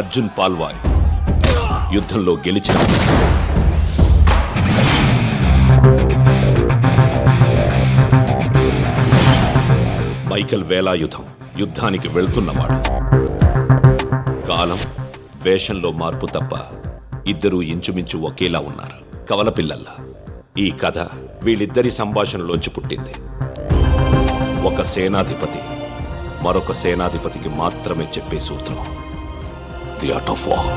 అర్జున్ పాల్వాయ్ యుద్ధంలో గెలిచిన మైకేల్ వేలాయుధం యుద్ధానికి వెళ్తున్నవాడు. కాలం వేషంలో మార్పు తప్ప ఇద్దరూ ఇంచుమించు ఒకేలా ఉన్నారు, కవలపిల్లల్లా. ఈ కథ వీళ్ళిద్దరి సంభాషణలోంచి పుట్టింది. ఒక సేనాధిపతి మరొక సేనాధిపతికి మాత్రమే చెప్పే సూత్రం, the art of war.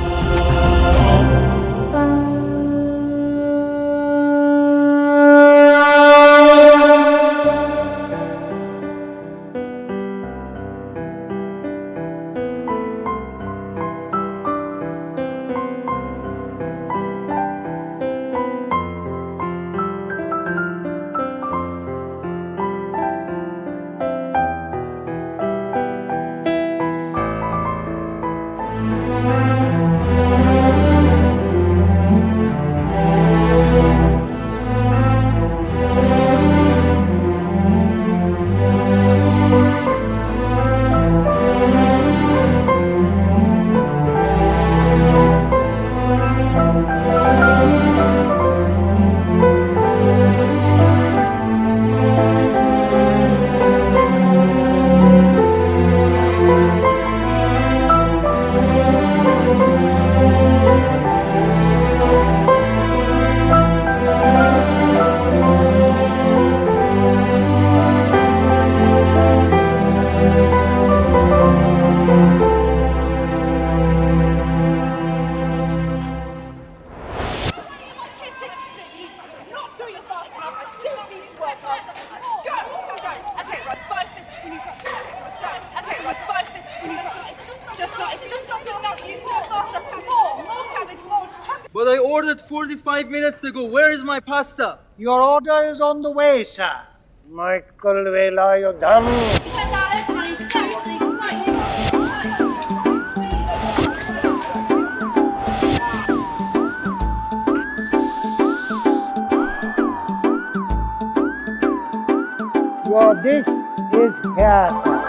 But I ordered 45 minutes ago. Where is my pasta? Your order is on the way, sir. Michael Velayudham. Your dish is here, sir.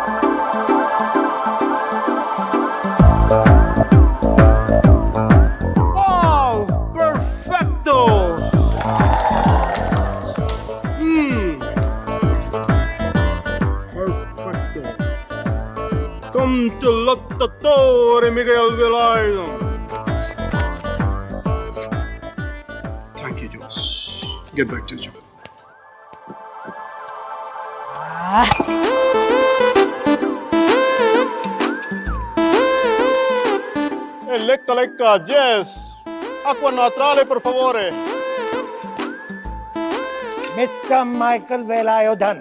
Come to Lottatore, Miguel Velayudham. Thank you, Josh. Get back to the job. Lecca, Jess. Acqua naturale, per favore. Mr. Michael Velayudham.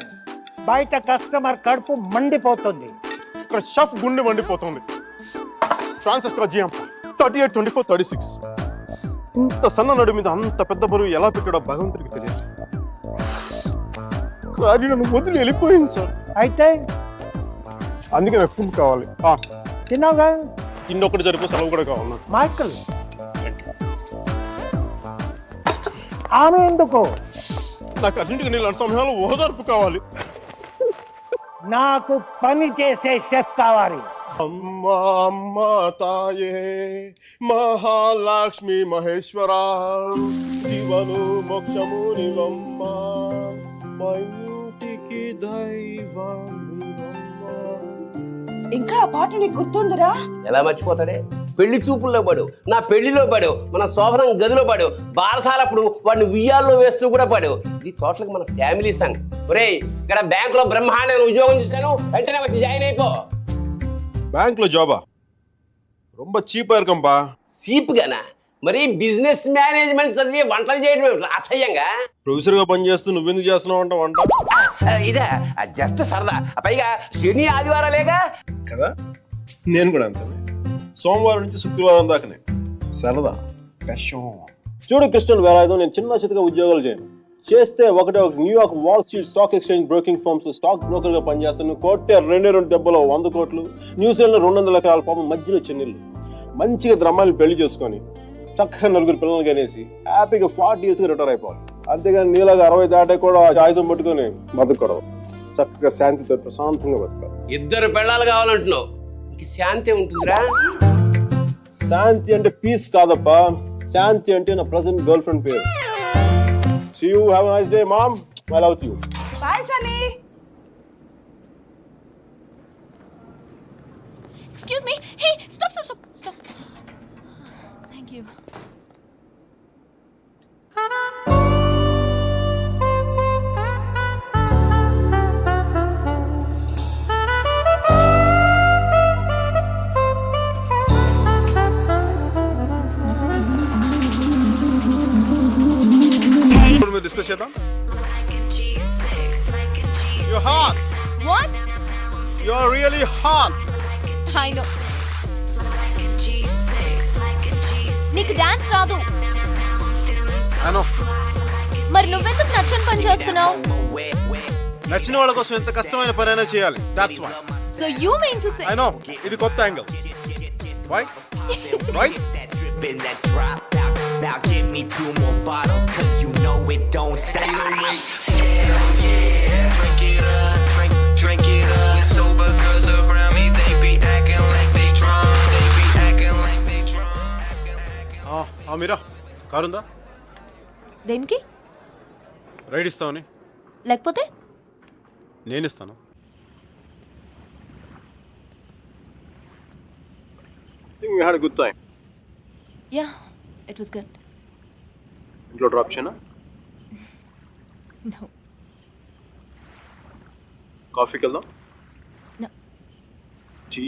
బయట customer కడుపు మండిపోతుంది. ఇక్కడ chef గుండె మండిపోతుంది. Francisco జియాంప 38, 24, 36. ఇంత సన్న నడు మీద అంత పెద్ద బరువు ఎలా పెట్టాడో భగవంతుడికి తెలియాలి. కానీ నన్ను వదిలి వెళ్ళిపోయింది సార్. అయితే అందుకే నాకు ఫుడ్ కావాలి. తిన్నావుగా? తిన్నొక్కటి జరిపే సెలవు కూడా కావాలి. మైకల్, ఆమె ఎందుకు? నాకు అన్నింటికి నీళ్ళ సమయంలో ఓదార్పు కావాలి. నాకు పని చేసే షెఫ్ కావాలి. అమ్మా అమ్మా తాయే మహాలక్ష్మి మహేశ్వర జీవను మోక్షము నివమ్మ మా ఇంటికి దైవం. ఇంకా ఆ పాట నీకు గుర్తుందిరా? ఎలా మర్చిపోతాడే? పెళ్లి చూపుల్లో పడు, నా పెళ్లిలో పడు, మన శోభనం గదిలో పడు, బారసాలప్పుడు వాడిని ఉయ్యాల్లో వేస్తూ కూడా పడు. ఇది టోటల్ మన ఫ్యామిలీ సాంగ్. ఒరేయ్, ఇక్కడ బ్యాంక్ లో బ్రహ్మాండమైన ఉద్యోగం చూశాను, వెంటనే వచ్చి జాయిన్ అయిపో. బ్యాంక్ లో జాబా? రొంబ చీపా ఇరుకంపా. చీప్ గానా? మరి బిజినెస్ మేనేజ్మెంట్ చదివి వంటలు చేయడం అసహ్యంగా? ప్రొఫెసర్ గా పని చేస్తూ నువ్వెందుకు చేస్తున్నావు అంట వంట? ఇదే జస్ట్ సరదా. పైగా శని ఆదివారాలేగా కదా, నేను కూడా అంతే. సోమవారం నుంచి శుక్రవారం దాకానే సరదా. చూడు కృష్ణన్ వేలాయుధం, నేను చిన్న చితగా ఉద్యోగాలు చేయను. చేస్తే ఒక New York wall street stock exchange broking firms stock broker గా పనిచేస్తాను. కోట్టే 2 దెబ్బలో 100 కోట్లు. న్యూజిలాండ్ లో 200 ఎకరాల పాపం, మధ్యలో చెన్నెళ్ళు. మంచిగా ద్రమ్మాన్ని పెళ్లి చేసుకొని చక్కగా 4 పిల్లలు కనేసి హ్యాపీగా 40 years రిటైర్ అయిపోవాలి. అంతేగాని నీలాగా 60 దాటే కూడా ఆయుధం పట్టుకొని బతకూడదు. చక్కగా శాంతితో ప్రశాంతంగా బతకాలి. 2 పెళ్ళాలు కావాలంటున్నావు, ఇంక శాంతి ఉంటుందిరా? శాంతి అంటే పీస్ కాదప్పా, శాంతి అంటే నా ప్రజెంట్ గర్ల్ ఫ్రెండ్ పేరు. See you, have a nice day, mom. I love you. Bye Sunny. Excuse me. Hey, stop. Thank you. మీరు డిస్కస్ చేద్దాం. You're hot. What? You're really hot. I know. నీకు డాన్స్ రాదు. I know. మరి నువ్వెందుకు నచ్చని పని చేస్తున్నావు? నచ్చిన వాళ్ళ కోసం ఎంత కష్టమైన పనైనా చేయాలి. That's why. So you mean to say? I know. ఇది కొత్త angle. Right? Right? That drop out. Now give me 2 more bottles, cause you know it don't stop. Hell yeah, drink it up, drink it up. Sober girls around me, they be acting like they drunk. They be acting like they drunk. మీరా కారుందా? దేనికి? Ride ఇస్తావని. లేకపోతే? నేను ఇస్తాను. I think we had a good time. Yeah, it was good. ఇంట్లో drop చేయనా? No. కాఫీకి వెళ్దాం? No. Tea?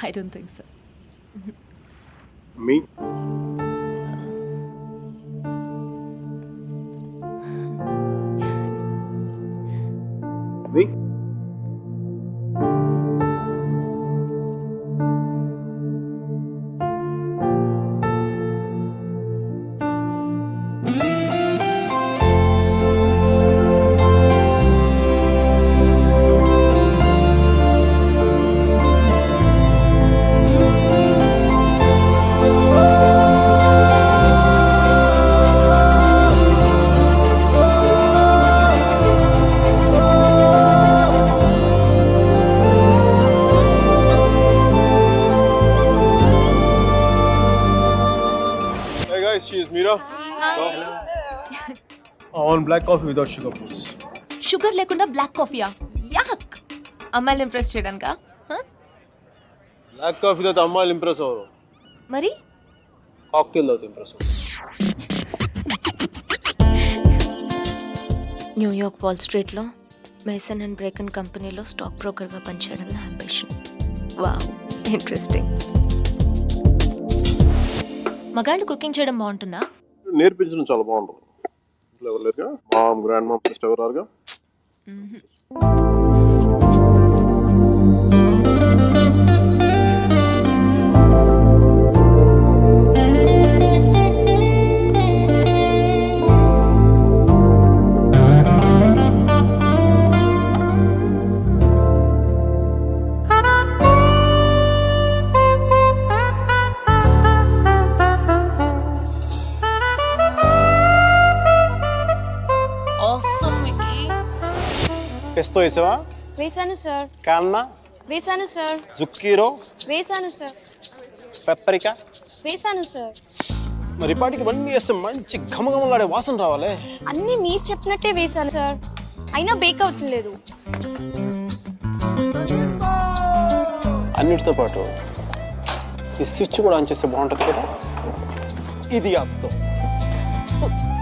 I don't think so. Me? Me? Hey guys, she is Meera. I want black coffee without sugar, please. Sugar లేకుండా black కాఫీయా? యాక్. అమ్మాయిలు impress చేయడానికా? Black coffee తో అమ్మాయిలు impress అవ్వరు, మరి కాక్టైల్ తో ఇంప్రెస్ అవ్వరు. న్యూయార్క్ వాల్ స్ట్రీట్లో మేసన్ అండ్ బ్రేకన్ కంపెనీలో స్టాక్ బ్రోకర్గా పనిచేయడం నా అంబిషన్. Wow, interesting. మగాళ్ళు కుకింగ్ చేయడం బాగుంటుందా? నేర్పించడం చాలా బాగుంటుంది. ఇంట్లో ఎవరు లేరుగా? మామ్, గ్రాండ్ మామ్, సిస్టర్ ఎవరు రారుగా? Awesome Mickey. పెస్తో వేసావా? వేసాను సార్. కాన్నా? వేసాను సార్. జుక్కీరో? వేసాను సార్. పెప్పరికా? వేసాను సార్. మరి పాటికి ఇవన్నీ వేస్తే మంచి ఘమఘమలాడే వాసన రావాలి. అన్నీ మీరు చెప్పినట్టే వేసాను సార్, అయినా బేక్ అవ్వట్లేదు. అన్నిటితో పాటు ఈ స్విచ్ కూడా ఆన్ చేస్తే బాగుంటుంది కదా. ఇది అర్థం.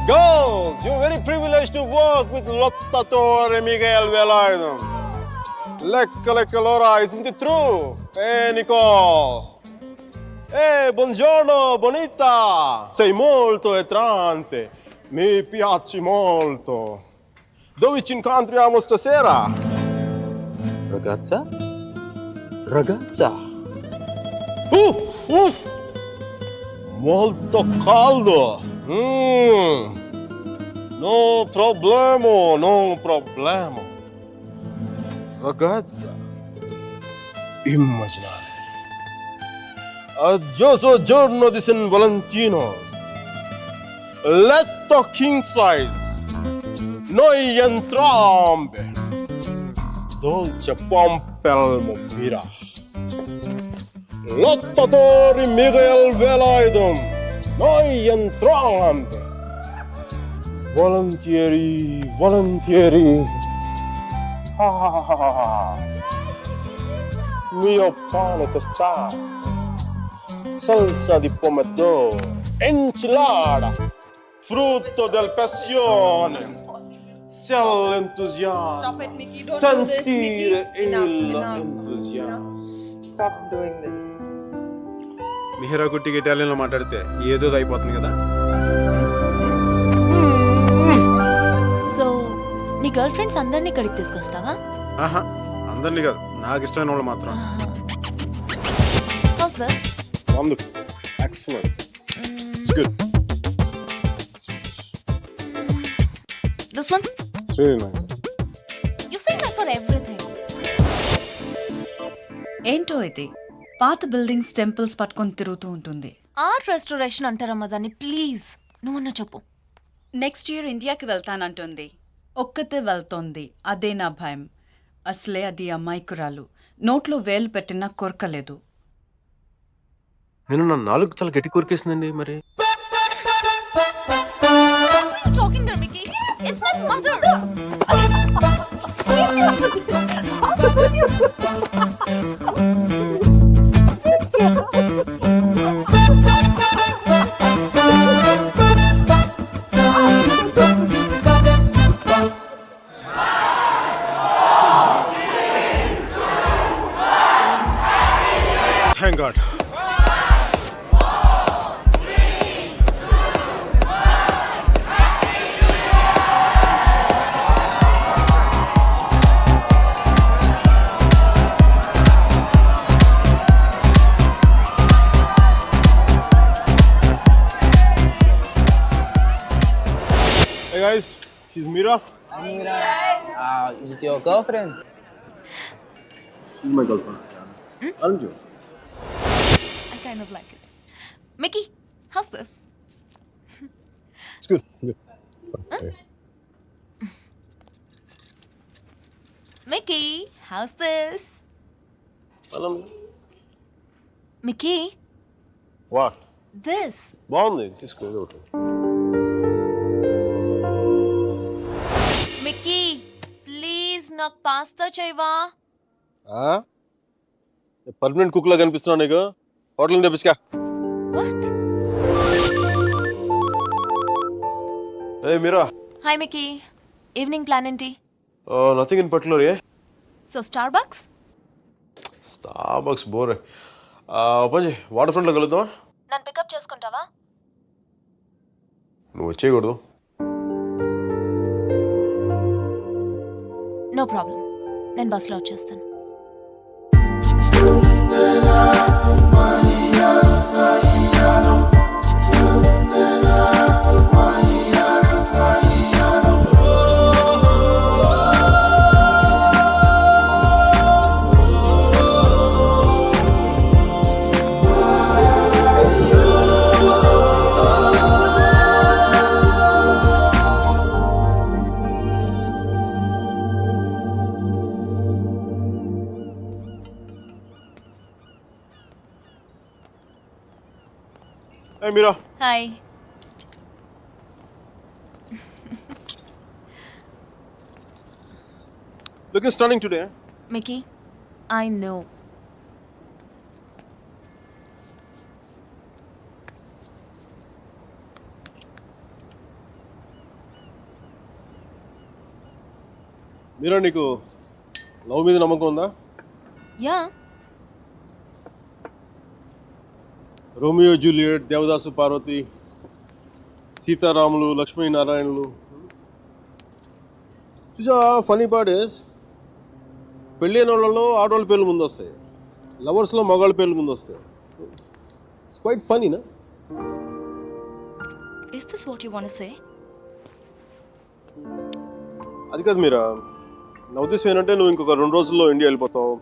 Girls, you're very privileged to work with Lotta Torre, Miguel Velardo. Lecca Laura, isn't it true? Hey, Nicole. Hey, buongiorno, bonita. Sei molto attraente. Mi piaci molto. Dove ci incontriamo stasera? Ragazza? Ragazza. Molto caldo. No problema. Ragazza, immaginare. Aggioso giorno di San Valentino. Letto king size. Noi entrambe. Dolce pompelmo mira. Lottatori Miguel Velaydım. Neuen Trump. Volontieri. Ha ha ha ha ha. Mio pane tostato. Salsa di pomodoro. Enchilada. Frutto del passione. L'entusiasmo. Stop it, Mickey. Don't do this, Sentire Mickey. Enough, enough. l'entusiasmo. Stop doing this. Mihira కుట్టికి ఇటాలియన్లో మాట్లాడితే ఏదో అయిపోతుంది కదా. So నీ girl friends అందరినీ ఇక్కడికి తీసుకొస్తావా? ఆహా, అందరినీ కాదు, నాకు ఇష్టమైన వాళ్ళు మాత్రం. House this? Wonderful. Excellent. It's good. This one? It's really nice. You say that for everything. ఏంటో ఇది పాత బిల్డింగ్స్ టెంపుల్స్ పట్టుకొని తిరుగుతూ ఉంటుంది. ఆర్ట్ రెస్టోరేషన్ అంటారమ్మా దాన్ని. ప్లీజ్ నువ్వన్నా చెప్పు. నెక్స్ట్ ఇయర్ ఇండియాకి వెళ్తానంటుంది. ఒక్కతే వెళ్తోంది, అదే నా భయం. అసలే అది అమాయకురాలు, నోట్లో వేలు పెట్టినా కొరకలేదు. నేను నా నాలుగు చాలా గట్టి కోరికేసిందండి మరి. Talking there Mickey. It's my mother. Thank God. Hey guys, she's Mira. Is it your girlfriend? She's my girlfriend. Aren't you? I kind of like it. Mickey, how's this? It's good. Good. Okay. Mickey, how's this? Mickey, What? this. బాగుంది, తీసుకోండి ఒకటి. Mickey, please నాకు pasta చేయవా? Permanent cook లా కనిపిస్తున్నావు నీకు. Hotel నుంచి తెప్పించుకా. What? Hey Mira. Hi Mickey. Evening plan ఏంటి? Nothing in particular, yeah? So Starbucks? Starbucks bore. పంచి వాటర్ ఫ్రంట్ లో కలుద్దామా? నన్ను పికప్ చేసుకుంటావా? నువ్వు వచ్చేయకూడదు. నో ప్రాబ్లం, నేను బస్లో వచ్చేస్తాను. Hey Mira. Hi. Looking stunning today. Mickey, I know. మీరా, నీకు లవ్ మీద నమ్మకం ఉందా? Yeah. Romeo Juliet, Devadasu Parvati, సీతారాములు, లక్ష్మీనారాయణులు. చూసా, ఫనీ పార్ట్ ఇస్ పెళ్ళైన వాళ్ళలో ఆడవాళ్ళ పేర్లు ముందు వస్తాయి, లవర్స్లో మగాళ్ళ పేర్లు ముందు వస్తాయి. ఇట్స్ క్వైట్ ఫనీనా? Is this what you want to say? అది కాదు మీరా, నా ఉద్దేశం ఏంటంటే నువ్వు ఇంకొక 2 రోజుల్లో ఇండియా వెళ్ళిపోతావు,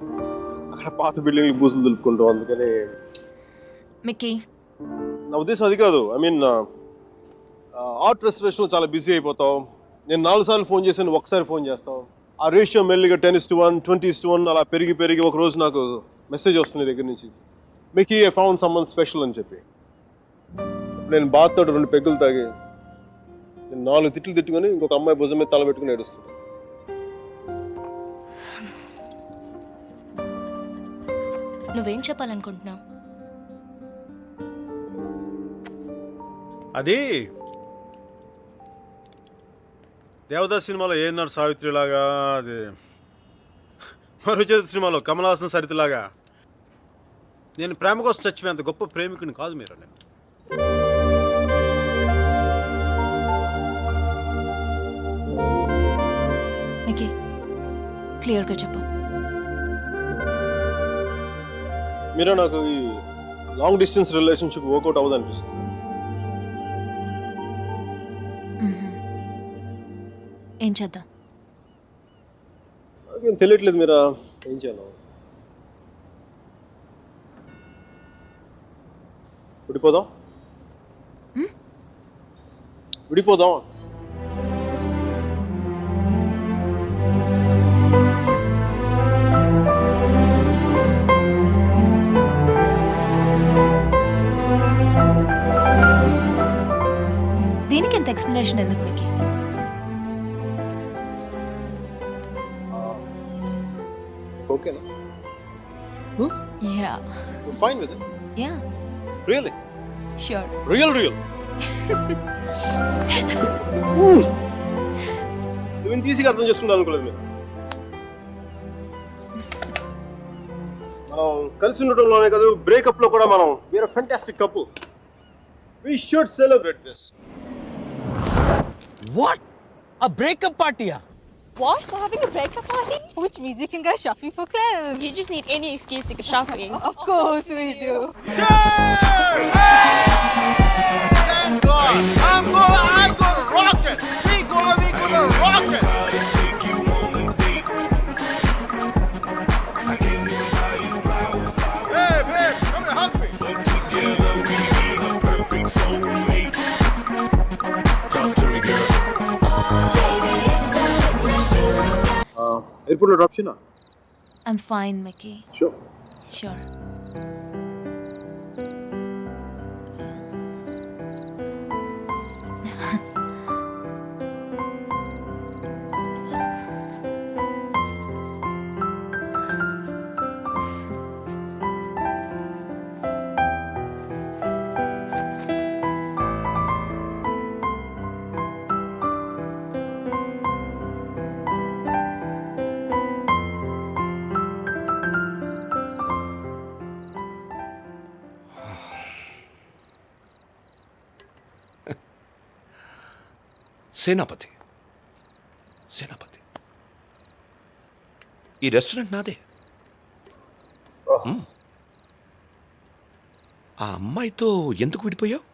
అక్కడ పాత బిల్డింగ్లు బూజులు దులుపుకుంటావు. అందుకని మిక్కీ, నా ఉద్దేశం అది కాదు. ఐ మీన్ ఆర్ట్ రెస్టరేషన్లో చాలా బిజీ అయిపోతావు. నేను 4 సార్లు ఫోన్ చేశాను, ఒకసారి ఫోన్ చేస్తావు. ఆ రేషియో మెల్లిగా 10:1, 20:1 అలా పెరిగి ఒక రోజు నాకు మెసేజ్ వస్తుంది దగ్గర నుంచి, మీకు ఐ ఫౌండ్ సమ్మన్ స్పెషల్ అని చెప్పి నేను బాత్ తోటి 2 పెగ్గులు తాగి నేను 4 తిట్లు తిట్టుకొని ఇంకొక అమ్మాయి భుజం మీద తల పెట్టుకుని ఏడుస్తున్నాను. నువ్వేం చెప్పాలనుకుంటున్నావు? అది దేవదాస్ సినిమాలో ఏనాడు సావిత్రిలాగా, అది మరుచేతి సినిమాలో కమల్ హాసన్ సరితలాగా నేను ప్రేమ కోసం చచ్చిపోయేంత గొప్ప ప్రేమికుని కాదు మీరు. నేను మికీ, క్లియర్గా చెప్పు. మీరే నాకు ఈ లాంగ్ డిస్టెన్స్ రిలేషన్షిప్ వర్కౌట్ అవ్వదు అనిపిస్తుంది. ఏం చేద్దాం? నాకేం తెలియట్లేదు మీరా ఏం చేయాలి. విడిపోదాం విడిపోదాం. దీనికి ఎంత ఎక్స్ప్లెనేషన్ ఎందుకు మికీ? ఓకేనా? Yeah You're fine with it? Yeah Really? Sure. Real. నువ్వు ఇంత ఈజీగా అర్థం చేసుకుంటా అనుకోలేదు మీరు. మనం కలిసి ఉండటంలోనే కాదు, బ్రేకప్ లో కూడా మనం we're a fantastic couple. We should celebrate this. What? A breakup party? What? We're having a breakup party? Which means you can go shopping for clothes. You just need any excuse to go shopping. Of course we do. Thank God. I'm gonna rock it. We gonna rock it. Hey, babe, come and hug me. Airport లో drop చేయనా? I'm fine Mickey. Sure. Sure. Senapathi, ఈ restaurant నాదే. ఆ అమ్మాయితో ఎందుకు విడిపోయావు?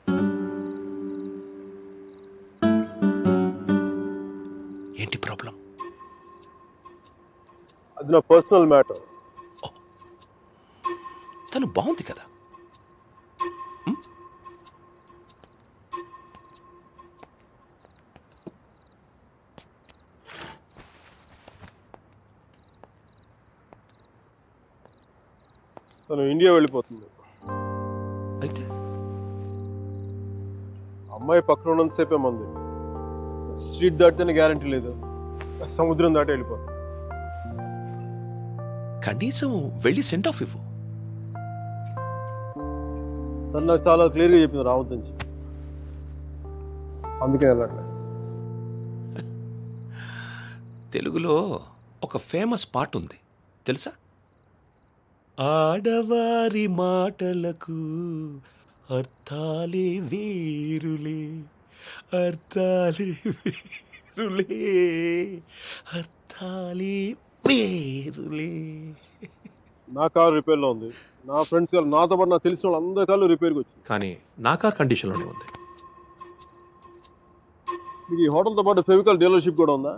ఏంటి problem? అది నా పర్సనల్ మ్యాటర్. తను బాగుంది కదా. తను ఇండియా వెళ్ళిపోతుంది. అయితే అమ్మాయి పక్కన ఉన్నంతసేపే మంది. స్ట్రీట్ దాటితేనే గ్యారంటీ లేదు, సముద్రం దాటి వెళ్ళిపోతుంది. కనీసం వెళ్ళి సెంట్ ఆఫ్ ఇవ్వు. తను నాకు చాలా క్లియర్గా చెప్పింది రావద్దని చెప్పి, అందుకే వెళ్ళట్లేదు. తెలుగులో ఒక ఫేమస్ పాట ఉంది తెలుసా? ఆడవారి మాటలకు అర్థాలే వేరులే, అర్థాలే వేరులే, అర్థాలే వేరులే. నా కారు రిపేర్లో ఉంది. నా ఫ్రెండ్స్ కారు, నాతో పాటు నాకు తెలిసిన వాళ్ళు అందరి కార్లు రిపేర్కి వచ్చింది. కానీ నా కార్ కండిషన్లోనే ఉంది. మీకు ఈ హోటల్తో పాటు ఫెవికాల్ డీలర్షిప్ కూడా ఉందా?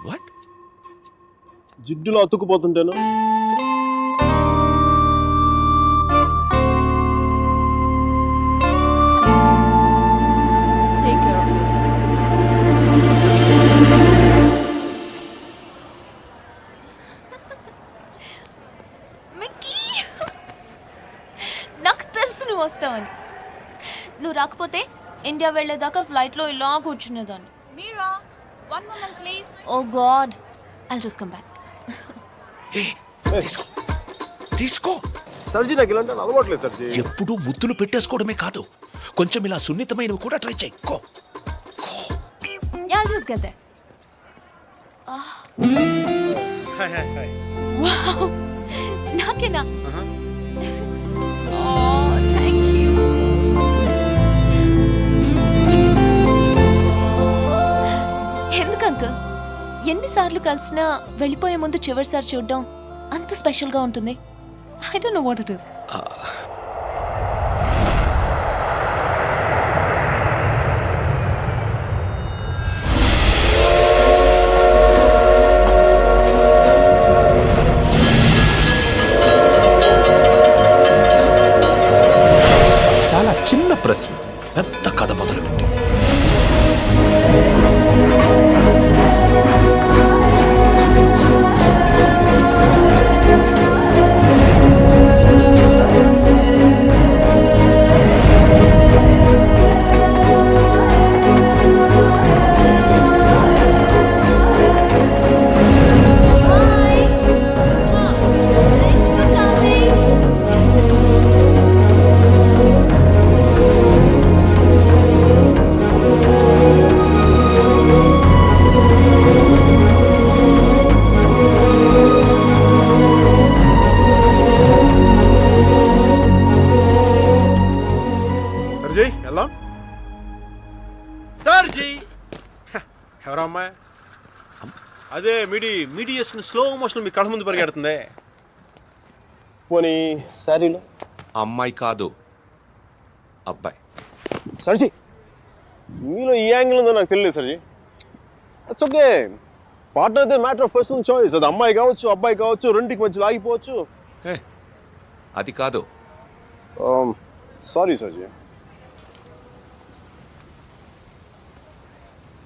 What? జిడ్డులో అతుక్కుపోతుంటేను. Take care of yourself. Mickey, నా ఇండియా వెళ్ళేదాకా ఫ్లైట్లో ఇలా కూర్చునేదాన్ని. మీరా, 1 moment please. Oh God, I'll just come back. తీసుకో తీసుకో. సర్జీ నాకు ఇలాంటి అలవాట్లేదు సర్జీ. ఎప్పుడు ముద్దులు పెట్టేసుకోవడమే కాదు, కొంచెం ఇలా సున్నితమైనవి కూడా ట్రై చేయి. Yeah, I'll just get there. Hi hi hi. Wow, నాకేనా? Oh thank you. ఎందుకు అంకుల్ ఎన్నిసార్లు కలిసినా వెళ్ళిపోయే ముందు చివరిసారి చూడడం అంత స్పెషల్గా ఉంటుంది? I don't know what it is. చాలా చిన్న ప్రశ్న పెద్ద కథ మొదలుపెట్టి. సర్జీ వెళ్దాం. సర్జీ ఎవరా అమ్మాయి? అదే మీడి చేసుకుని స్లో మోషన్ మీ కళ్ళ ముందు పరిగెడుతుంది. పోనీ శారీలో అమ్మాయి కాదు, అబ్బాయి. సర్జీ మీలో ఈ యాంగిల్ ఉందో నాకు తెలియదు సర్జీ. It's okay. పార్ట్నర్ అయితే మ్యాటర్ ఆఫ్ పర్సనల్ చాయిస్. అది అమ్మాయి కావచ్చు అబ్బాయి కావచ్చు, రెండింటికి మధ్యలో ఆగిపోవచ్చు. అది కాదు. Sorry సర్జీ.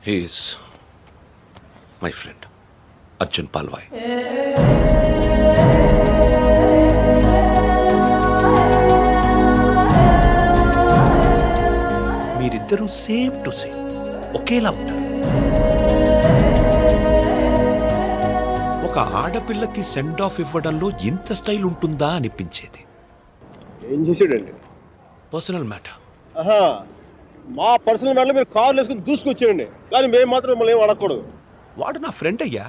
He is my friend, Arjun Palwai. మీరిద్దరూ సేమ్ టు సేమ్ ఒకేలా ఉంటారు. ఒక ఆడపిల్లకి సెండ్ ఆఫ్ ఇవ్వడంలో ఇంత స్టైల్ ఉంటుందా అనిపించేది. ఏం చేసాడండి? Personal matter. ఆహా, మా పర్సనల్ మ్యాటర్లో మీరు కార్లు వేసుకుని దూసుకొచ్చేయండి, కానీ మేము మాత్రం మిమ్మల్ని ఏం అడగకూడదు. వాడు నా ఫ్రెండ్ అయ్యా,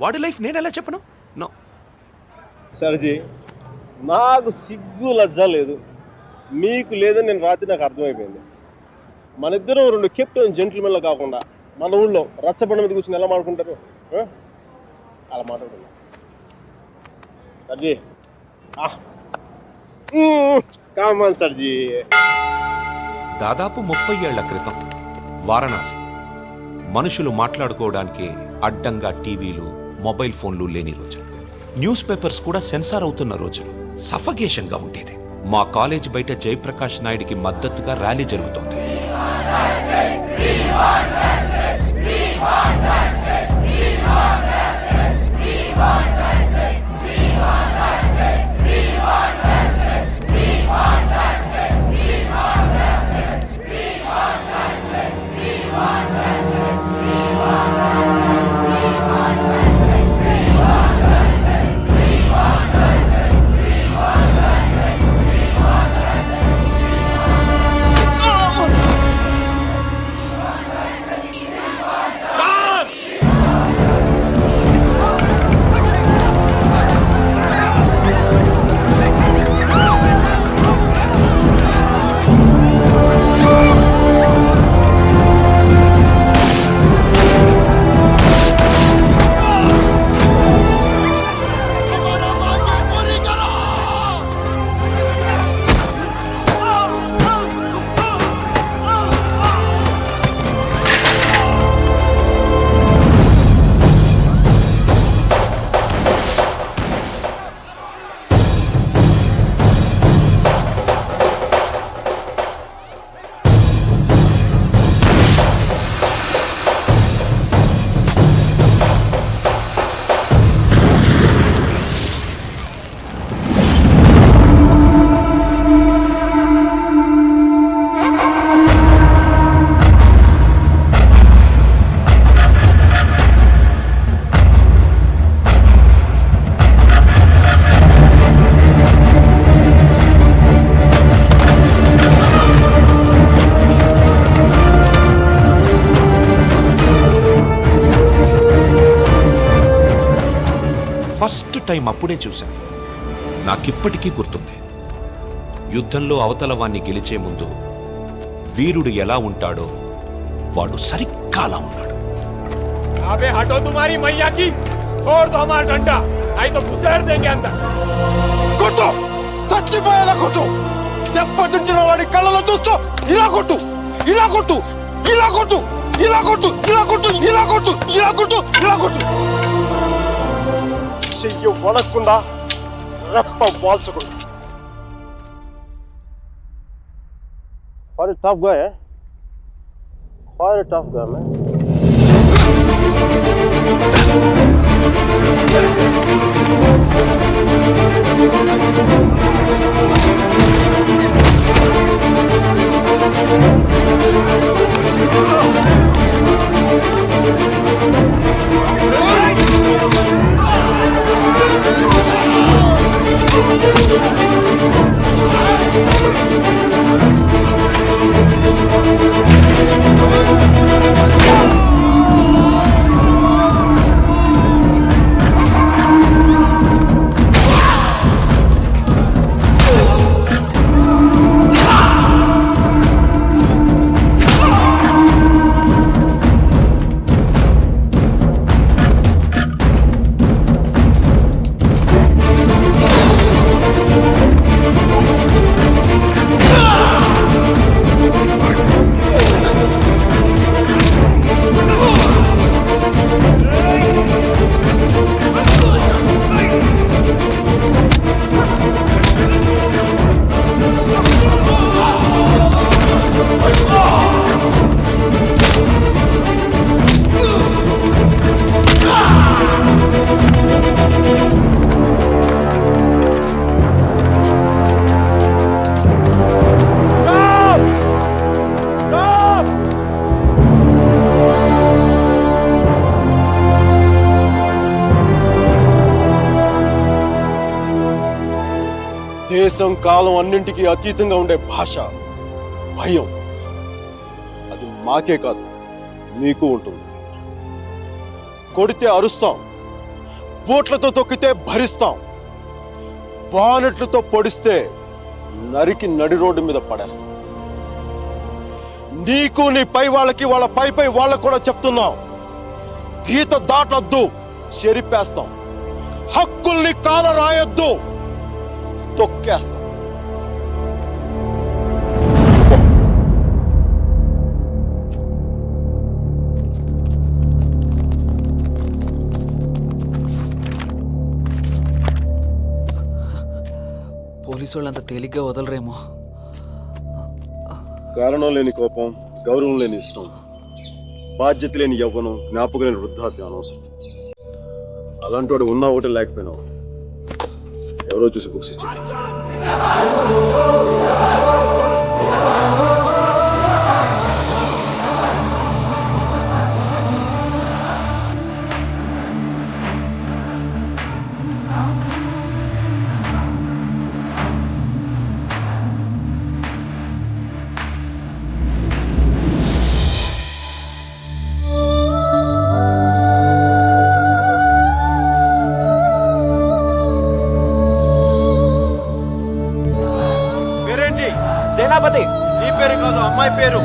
వాడి లైఫ్ నేను ఎలా చెప్పను? నో సర్జీ, నాకు సిగ్గు లజ్జ లేదు, మీకు లేదని నేను రాత్రి నాకు అర్థమైపోయింది. మన ఇద్దరం 2 కెప్టెన్ జెంట్లమెన్లా కాకుండా మన ఊళ్ళో రచ్చబండ మీద కూర్చొని ఎలా మాట్లాడుకుంటారు అలా మాట్లాడుకున్నాం. సర్జీ కామన్ సర్జీ. దాదాపు 30 ఏళ్ల క్రితం వారణాసి. మనుషులు మాట్లాడుకోవడానికి అడ్డంగా టీవీలు, మొబైల్ ఫోన్లు లేని రోజులు. న్యూస్ పేపర్స్ కూడా సెన్సార్ అవుతున్న రోజులు. సఫకేషన్గా ఉండేది. మా కాలేజ్ బయట జయప్రకాష్ నాయుడికి మద్దతుగా ర్యాలీ జరుగుతోంది. ఫస్ట్ టైం అప్పుడే చూశాను. నాకిప్పటికీ గుర్తుంది. యుద్ధంలో అవతల వాణ్ణి గెలిచే ముందు వీరుడు ఎలా ఉంటాడో వాడు సరిగ్గా అలా ఉన్నాడు. अबे हटो तुम्हारी मैया की, छोड़ दो हमारा डंडा, नहीं तो घुसेड़ देंगे अंदर. కొట్టు, చచ్చిపోయేలా కొట్టు. దెబ్బతింటున్న వాడి కళ్ళలో చూస్తూ ఇలా కొట్టు, ఇలా కొట్టు, ఇలా కొట్టు, ఇలా కొట్టు, ఇలా కొట్టు, ఇలా కొట్టు, ఇలా కొట్టు, ఇలా కొట్టు. చెయ్యి వణక్కుండా రెప్ప వాల్చకుండా. Quite a tough guy, eh? Quite a tough guy, man. దేశం కాలం అన్నింటికీ అతీతంగా ఉండే భాష భయం, అది మాకే కాదు మీకు ఉంటుంది. కొడితే అరుస్తాం, బోట్లతో తొక్కితే భరిస్తాం, బానెట్లతో పొడిస్తే నరికి నడి రోడ్డు మీద పడేస్తాం. నీకు నీ పై వాళ్ళకి వాళ్ళ పై వాళ్ళకు కూడా చెప్తున్నాం, గీత దాటొద్దు, చెరిపేస్తాం. హక్కుల్ని కాల రాయొద్దు, తొక్కేస్తాం. పోలీసు వాళ్ళు అంత తేలిగ్గా వదలరేమో. కారణం లేని కోపం, గౌరవం లేని ఇష్టం, బాధ్యత లేని యవ్వనం, జ్ఞాపకం లేని వృద్ధాప్యం అనవసరం. అలాంటి వాడు ఉన్నా ఒకటి లేకపోయినా ఎవరో చూసి బుక్స్ ఇచ్చాడు. సేనాపతి, నీ పేరు కాదు, అమ్మాయి పేరు.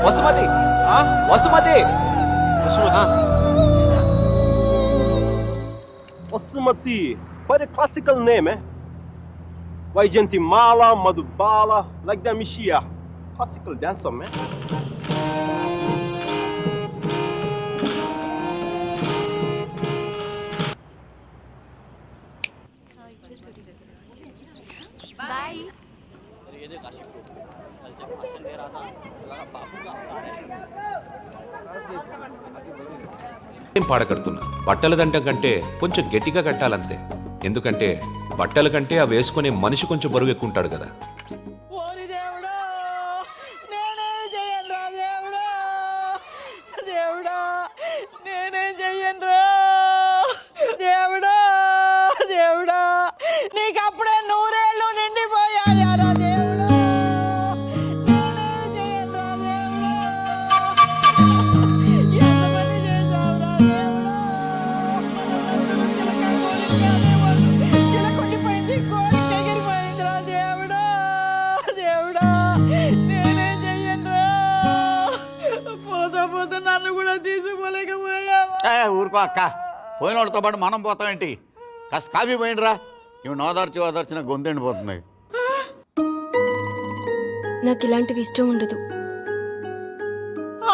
Vasumathi. Vasumathi. Vasumathi, very classical name, eh? Vaijantimala, Madhubala, like that, Mishia. Classical dancer, man. ఏం పాడకడుతున్నా? బట్టల దండం కంటే కొంచెం గట్టిగా కట్టాలంతే. ఎందుకంటే బట్టల కంటే ఆ వేసుకునే మనిషి కొంచెం బరువు ఎక్కువ ఉంటాడు కదా. ఊరుకో అక్క, పోయిన వాళ్ళతో పాటు మనం పోతామేంటి? కాస్త కాఫీ పోయిండ్రా. ఇవి నోదార్చి ఓదార్చిన గొంతెండిపోతుంది. నాకు ఇలాంటివి ఇష్టం ఉండదు.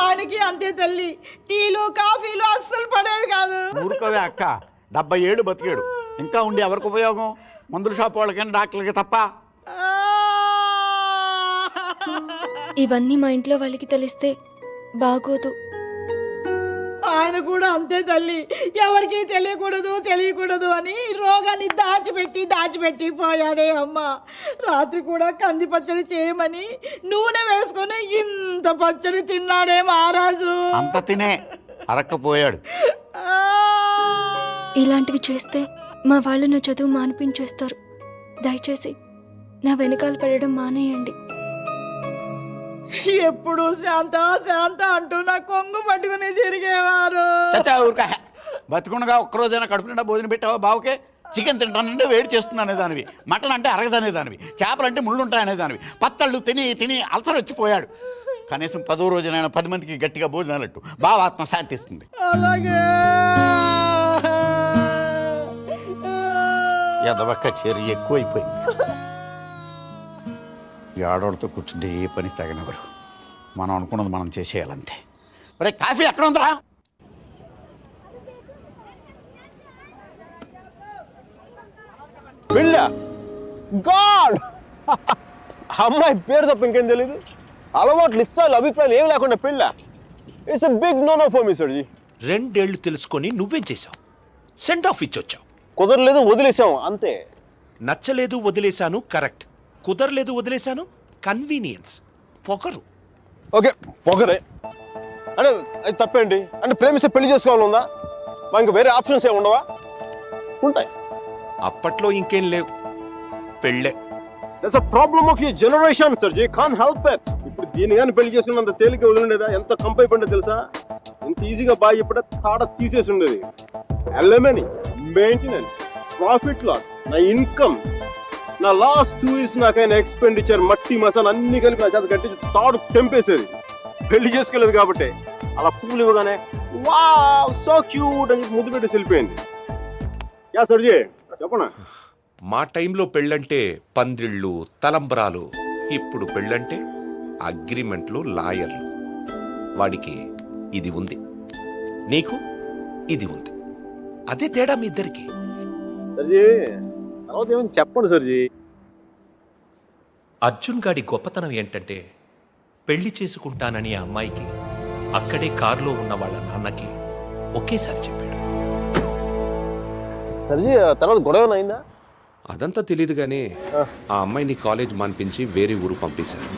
ఆయనకి అంతే తల్లి, టీలు కాఫీలు అస్సలు పడేవి కాదు. ఊరుకోవే అక్క, 70 ఏళ్ళు బతికాడు. ఇంకా ఉండి ఎవరికి ఉపయోగం? మందుల షాప్ వాళ్ళకైనా డాక్టర్లకి తప్ప. ఇవన్నీ మా ఇంట్లో వాళ్ళకి తెలిస్తే బాగోదు. ఆయన కూడా అంతే తల్లి, ఎవరికి తెలియకూడదు అని రోగాన్ని దాచిపెట్టి పోయాడే అమ్మ. రాత్రి కూడా కంది పచ్చడి చేయమని నూనె వేసుకొని ఇంత పచ్చడి తిన్నాడే మహారాజు. అంత తినే అరక్కపోయాడు. ఇలాంటివి చేస్తే మా వాళ్ళు నా చదువు మానిపించేస్తారు. దయచేసి నా వెనకాల పడడం మానేయండి. ఎప్పుడు శాంత అంటూ నా కొంగు పట్టుకుని తిరిగేవారు. ఊరుక, బతుకుండగా ఒక్కరోజైనా కడుపు నిండా భోజనం పెట్టావా బావుకే? చికెన్ తింటానంటే వేడి చేస్తుంది అనేదానివి, మటన్ అంటే అరగదనేదానివి, చేపలంటే ముళ్ళు ఉంటాయనేదానివి. పత్తళ్ళు తిని అల్సర్ వచ్చిపోయాడు. కనీసం 10వ రోజునైనా 10 మందికి గట్టిగా భోజనాలట్టు, బాగా ఆత్మ శాంతిస్తుంది. అలాగే ఎదవక్క చేరి ఎక్కువైపోయింది. ఈ ఆడవాళ్ళతో కూర్చుంటే ఏ పని తగినవాడు. మనం అనుకున్నది మనం చేసేయాలంతే. ఒరే కాఫీ ఎక్కడ ఉందిరా? పెళ్ళ గాడ్ అమ్మాయి పేరు తప్ప ఇంకేం తెలీదు. అలవాట్లు ఇష్టాలు అభిప్రాయాలు ఏమి లేకుండా పెళ్ళ. It's a big no for me sir ji. 2 ఏళ్లు తెలుసుకొని నువ్వేం చేశావు? సెండ్ ఆఫ్ ఇచ్చొచ్చావు. కుదరలేదు, వదిలేసాం అంతే. నచ్చలేదు, వదిలేశాను. కరెక్ట్. కుదరలేదు, వదిలేశాను. కన్వీనియన్స్. పొగరు. ఓకే పొగరే అంటే అది తప్పేంటి? అంటే ప్రేమిస్తే పెళ్లి చేసుకోవాలి ఉందా? మా ఇంకా వేరే ఆప్షన్స్ ఏమి ఉండవా? ఉంటాయి. అప్పట్లో ఇంకేం లేవు, పెళ్ళే. That's a problem of your generation sir ji. Can't help it. ఇప్పుడు దీన్ని కానీ పెళ్లి చేసుకున్నంత తేలిక వదిలిండేదా? ఎంత కంపైపోయిందో తెలుసా? ఎంత ఈజీగా బాగా చెప్పే తాడ తీసేసి ఉండేది. ఎలమనీ, మెయింటెనెన్స్, ప్రాఫిట్ లాస్, నా ఇన్కమ్, నా లాస్ట్ 2 years నాకైనా ఎక్స్పెండిచర్, మట్టి మసాలా అన్ని కలిపి నా చేత కట్టించి తాడు తెంపేసేది. పెళ్లి చేసుకోలేదు కాబట్టి అలా పువ్వులు ఇవ్వగానే వావ్ సో క్యూట్ అని ముద్దు పెట్టి వెళ్ళిపోయింది. యా సర్జీ చెప్పనా? మా టైంలో పెళ్ళంటే పందిళ్ళు, తలంబరాలు. ఇప్పుడు పెళ్ళంటే అగ్రిమెంట్లు, లాయర్లు. వాడికి ఇది ఉంది, నీకు ఇది ఉంది. అదే తేడా మీ ఇద్దరికి. సర్జీ తర్వాత ఏమైనా చెప్పండి సర్జీ. అర్జున్ గాడి గొప్పతనం ఏంటంటే పెళ్లి చేసుకుంటానని ఆ అమ్మాయికి అక్కడే కారులో ఉన్న వాళ్ళ నాన్నకి ఒకేసారి చెప్పాడు. సర్జీ తర్వాత గొడవ అయిందా? అదంతా తెలియదు కానీ ఆ అమ్మాయిని కాలేజ్ మాన్పించి వేరే ఊరు పంపేశారు.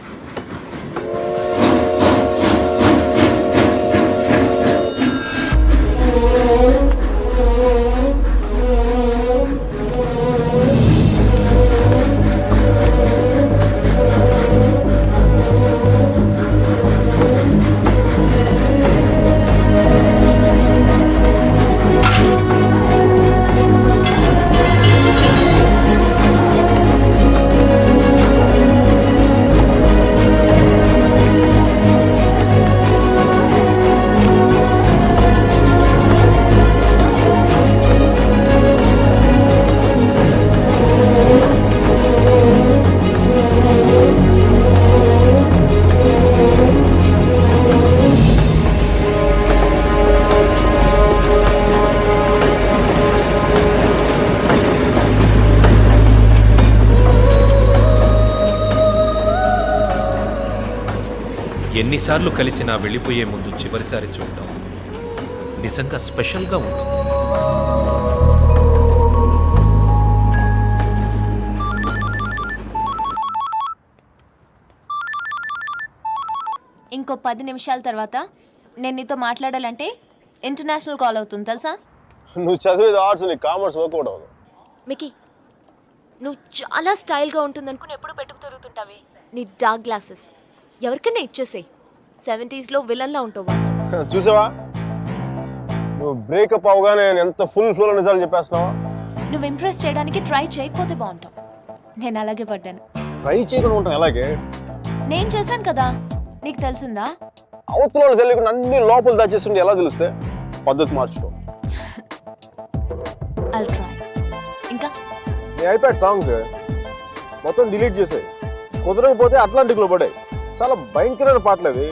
ఎన్నిసార్లు కలిసినా వెళ్ళిపోయే ముందు చివరిసారి చూడటం నిజంగా స్పెషల్గా ఉంటుంది. ఇంకో 10 నిమిషాల తర్వాత నేను నీతో మాట్లాడాలంటే ఇంటర్నేషనల్ కాల్ అవుతుంది తెలుసా? నువ్వు చదివేది ఆర్ట్స్, నీ కామర్స్ వర్కౌట్ అవ్వదు. మికీ, నువ్వు చాలా స్టైల్గా ఉంటుందనుకుని ఎప్పుడు పెట్టుకు తిరుగుతుంటావి. నీ డార్క్ గ్లాసెస్ ఎవరికైనా ఇచ్చేసేయి. 70s విలన్లా ఉంటావు. చూసావా నువ్వు బ్రేకప్ అవగానే ఎంత ఫుల్ ఫ్లో నిజాలు చెప్పేస్తున్నావా? నువ్వు ఇంప్రెస్ చేయడానికి ట్రై చేయకపోతే బాగుంటావు. నేను అలాగే పడ్డాను. ట్రై చేయకుండా ఉంటాం ఎలాగే? నేను చేశాను కదా, నీకు తెలిసిందా? అవతల వాళ్ళు తెలియకుండా అన్ని లోపల దాచేస్తుంటే ఎలా తెలుస్తే? పద్ధతి మార్చుకో. I'll try. ఇంకా నీ ఐప్యాడ్ సాంగ్స్ మొత్తం డిలీట్ చేసాయి. కుదరకపోతే అట్లాంటిక్లో పడాయి. చాలా భయంకరమైన పాటలు అవి.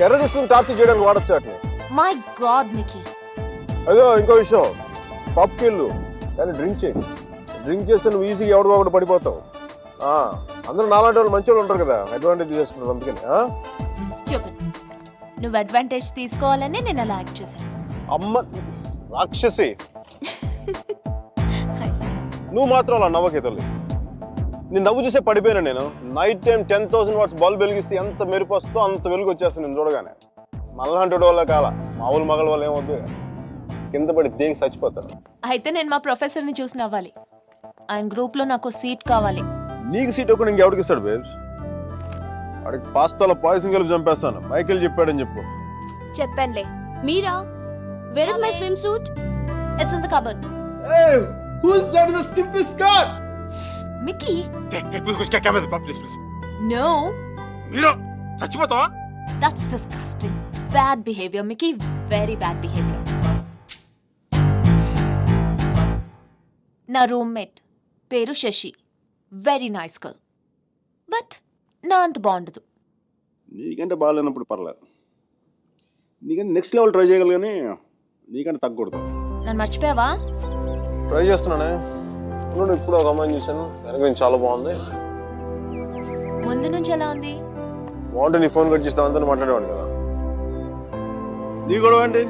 టెర్రరిస్టులను టార్చర్ చేయడానికి వాడచ్చు వాటిని. My God Mickey. అదో ఇంకో విషయం, పబ్కి వెళ్ళు కానీ డ్రింక్ చేయి. డ్రింక్ చేస్తే నువ్వు ఈజీగా ఎవరికో ఒకటి పడిపోతావు. అందరూ నాలాంటి వాళ్ళు మంచి వాళ్ళు ఉంటారు కదా, అడ్వాంటేజ్ చేస్తుంటారు. అందుకని Stupid. నువ్వు అడ్వాంటేజ్ తీసుకోవాలని నేను అలా యాక్ట్ చేశాను. అమ్మ రాక్షసి, నువ్వు మాత్రం అలా నవ్వకే తల్లి. నేను నవ్వు చూసే పడిపోయాను. నేను నైట్ టైం 10,000 వాట్స్ బల్బ్ వెలిగిస్తే ఎంత మెరుపు వస్తుందో అంత వెలుగు వచ్చేస్తాను నేను చూడగానే. మళ్ళంటి వాళ్ళ కాల మామూలు మగల వాళ్ళు ఏమవుతుంది, కింద పడి దేనికి చచ్చిపోతారు. అయితే నేను మా ప్రొఫెసర్ని చూసి నవ్వాలి. ఆయన గ్రూప్లో నాకు సీట్ కావాలి. నీకు సీట్ ఒకటి ఇంకెవడికి ఇస్తాడు బేబ్స్? వాడికి పాస్తాలో పాయసం కలిపి చంపేస్తాను. మైకేల్ చెప్పాడని చెప్పు. చెప్పానులే. Meera? Where is my swimsuit? It's in the cupboard. Who's that in the skimpy skirt? Mickey. Please please. No. మీరు చచ్చిపోతావా? That's disgusting. Bad behavior, Mickey. Very bad behavior. నా రూమ్మేట్ పేరు Shashi. Very nice girl. But నా అంత బాగుండదు. నీకంటే బాగాలేనప్పుడు పర్లేదు. నీకంటే నెక్స్ట్ లెవెల్ ట్రై చేయగలి కానీ నీకంటే తగ్గకూడదు. నన్ను మర్చిపోయావా? ట్రై చేస్తున్నానే. ఇప్పుడు ఒక అమ్మాయిని చూశాను, వెనక నుంచి చాలా బాగుంది. ముందు నుంచి ఎలా ఉంది? బాగుంటే నీ ఫోన్ కట్ చేస్తే అంతా మాట్లాడేవాడు కదా. నీ గొడవ ఏంటి?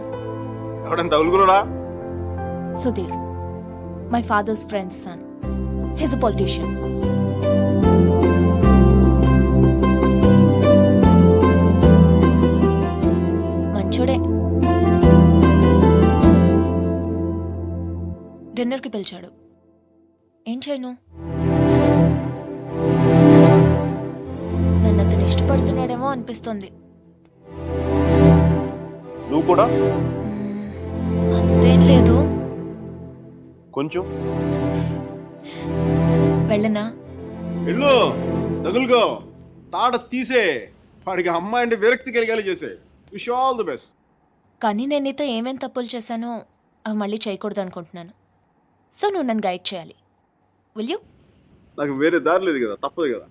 ఎవడైనా తగులుకున్నాడా? Sudhir, my father's friend's son. He's a politician. మంచోడే. డిన్నర్కి పిలిచాడు. ఏం చేయను? నన్ను అతను ఇష్టపడుతున్నాడేమో అనిపిస్తుంది. నువ్వు కూడా? అంతేం లేదు. కొంచెం వెళ్ళనా? వెళ్ళు, తగులుకో, తాట తీసే. వాడికి అమ్మాయి అంటే విరక్తి కలిగేలా చేసే. Wish all the best. కానీ నేను నీతో ఏమేం తప్పులు చేశానో అవి మళ్ళీ చేయకూడదు అనుకుంటున్నాను. సో నువ్వు నన్ను గైడ్ చేయాలి. Will you? నాకు వేరే దారి లేదు కదా, తప్పదు కదా.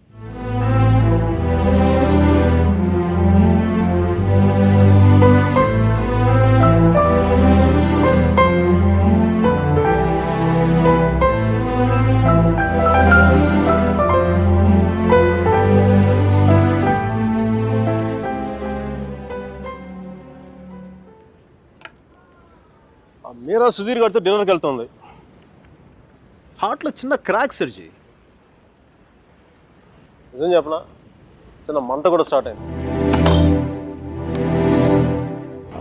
మీరా సుధీర్ గారితో డిన్నర్కి వెళ్తుంది. హార్ట్లో చిన్న క్రాక్ సర్జీ. నిజం చెప్పనా, చిన్న మంట కూడా స్టార్ట్ అయింది.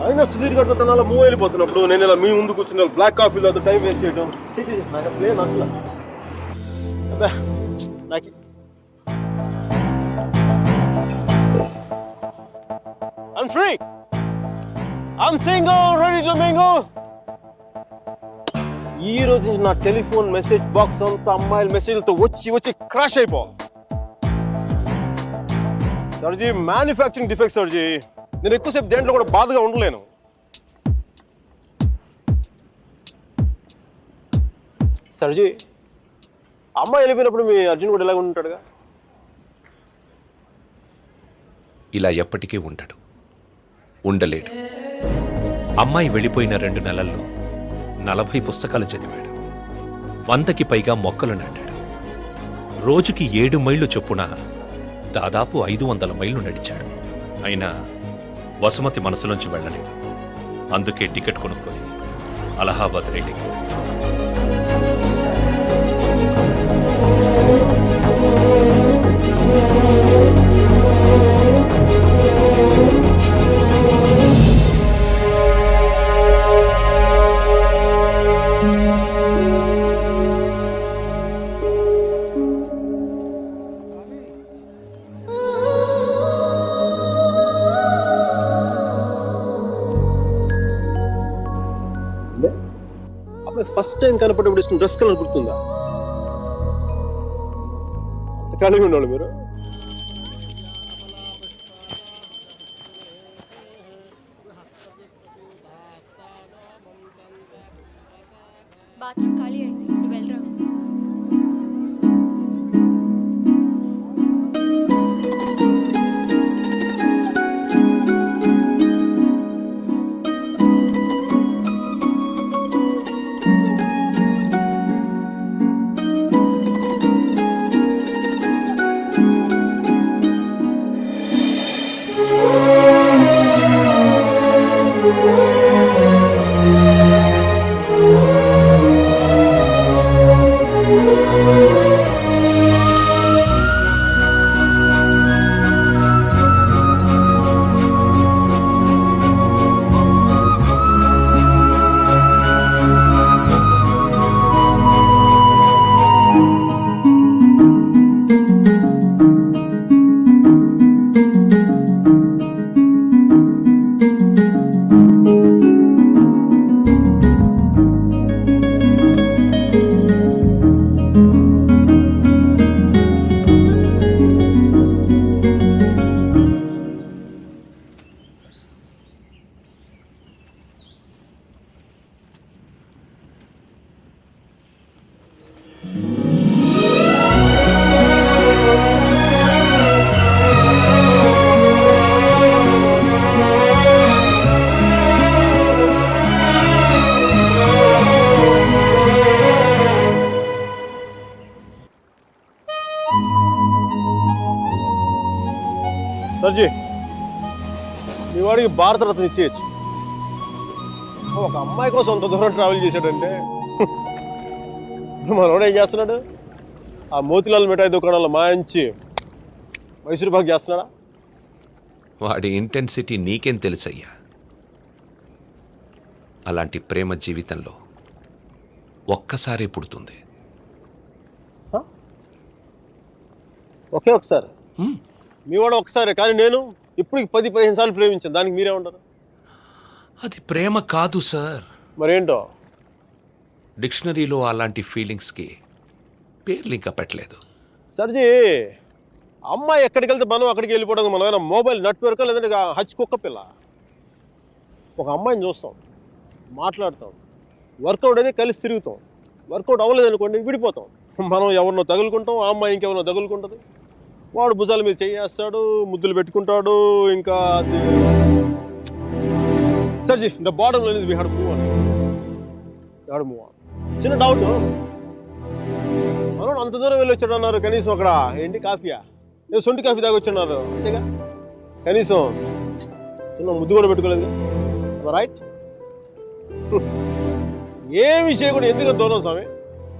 అయినా సుధీర్ గారితో తన అలా మూవ్ వెళ్ళిపోతున్నప్పుడు నేను ఇలా మీ ముందు కూర్చున్న బ్లాక్ కాఫీ తాగుతూ టైం వేస్ట్ చేయడం నాకు అసలే నచ్చల. నాకు I'm free. I'm single, ready to mingle. ఈ రోజు నుంచి నా టెలిఫోన్ మెసేజ్ బాక్స్ అంతా అమ్మాయిల మెసేజ్లతో వచ్చి వచ్చి క్రాష్ అయిపోవాలి. సర్జీ, మ్యానుఫ్యాక్చరింగ్ డిఫెక్ట్ సర్జీ. నేను ఎక్కువసేపు దేంట్లో కూడా బాధగా ఉండలేను. సర్జీ, అమ్మాయి వెళ్ళిపోయినప్పుడు మీ అర్జున్ కూడా ఇలాగ ఉంటాడుగా? ఇలా ఎప్పటికీ ఉండడు, ఉండలేడు. అమ్మాయి వెళ్ళిపోయిన 2 నెలల్లో 40 పుస్తకాలు చదివాడు. 100కి పైగా మొక్కలు నాటాడు. రోజుకి 7 మైళ్ళు చొప్పున దాదాపు 500 మైళ్ళు నడిచాడు. అయినా వసుమతి మనసులోంచి వెళ్ళలేదు. అందుకే టికెట్ కొనుక్కొని అలహాబాద్ రైలుకి. ఫస్ట్ టైం కనపడేప్పుడు ఇష్టం డ్రెస్ కలర్ గుర్తుందా? కలిగి ఉండాలి మీరు. సర్జీ మీ వాడికి భారతరత్న ఇచ్చేయచ్చు. ఒక అమ్మాయి కోసం అంత దూరం ట్రావెల్ చేశాడంటే మనోడు ఏం చేస్తున్నాడు? ఆ మోతిలాల్ మిఠాయి దుకాణంలో మాయించి మైసూరు పాక్ చేస్తున్నాడా? వాడి ఇంటెన్సిటీ నీకేం తెలుసయ్యా? అలాంటి ప్రేమ జీవితంలో ఒక్కసారే పుడుతుంది. ఒకే ఒకసారి మీ వాడు ఒకసారి, కానీ నేను ఇప్పుడు 10-15 సార్లు ప్రేమించాను. దానికి మీరే ఉంటారు? అది ప్రేమ కాదు సార్. మరేంటో? డిక్షనరీలో అలాంటి ఫీలింగ్స్కి పేర్లు ఇంకా పెట్టలేదు. సర్జీ అమ్మాయి ఎక్కడికి వెళ్తే మనం అక్కడికి వెళ్ళిపోవడం. మనం ఏమైనా మొబైల్ నెట్వర్క్ లేదంటే హచ్ కుక్క పిల్ల. ఒక అమ్మాయిని చూస్తాం, మాట్లాడతాం, వర్కౌట్ అయితే కలిసి తిరుగుతాం. వర్కౌట్ అవ్వలేదు అనుకోండి విడిపోతాం. మనం ఎవరినో తగులుకుంటాం, ఆ అమ్మాయి ఇంకెవరినో తగులుకుంటుంది. వాడు భుజాల మీద చేయేస్తాడు, ముద్దులు పెట్టుకుంటాడు. ఇంకా అది సర్జీ the bottom line is we have to move on. చిన్న డౌట్, మనం అంత దూరం వెళ్ళి వచ్చాడు అన్నారు, కనీసం అక్కడ ఏంటి కాఫీయా, ఏదో సొంటి కాఫీ తాగి వచ్చున్నారు అంతేగా, కనీసం చిన్న ముద్దు కూడా పెట్టుకోలేదు. రైట్? ఏమి చేయకుండా ఎందుకు దూరం స్వామి?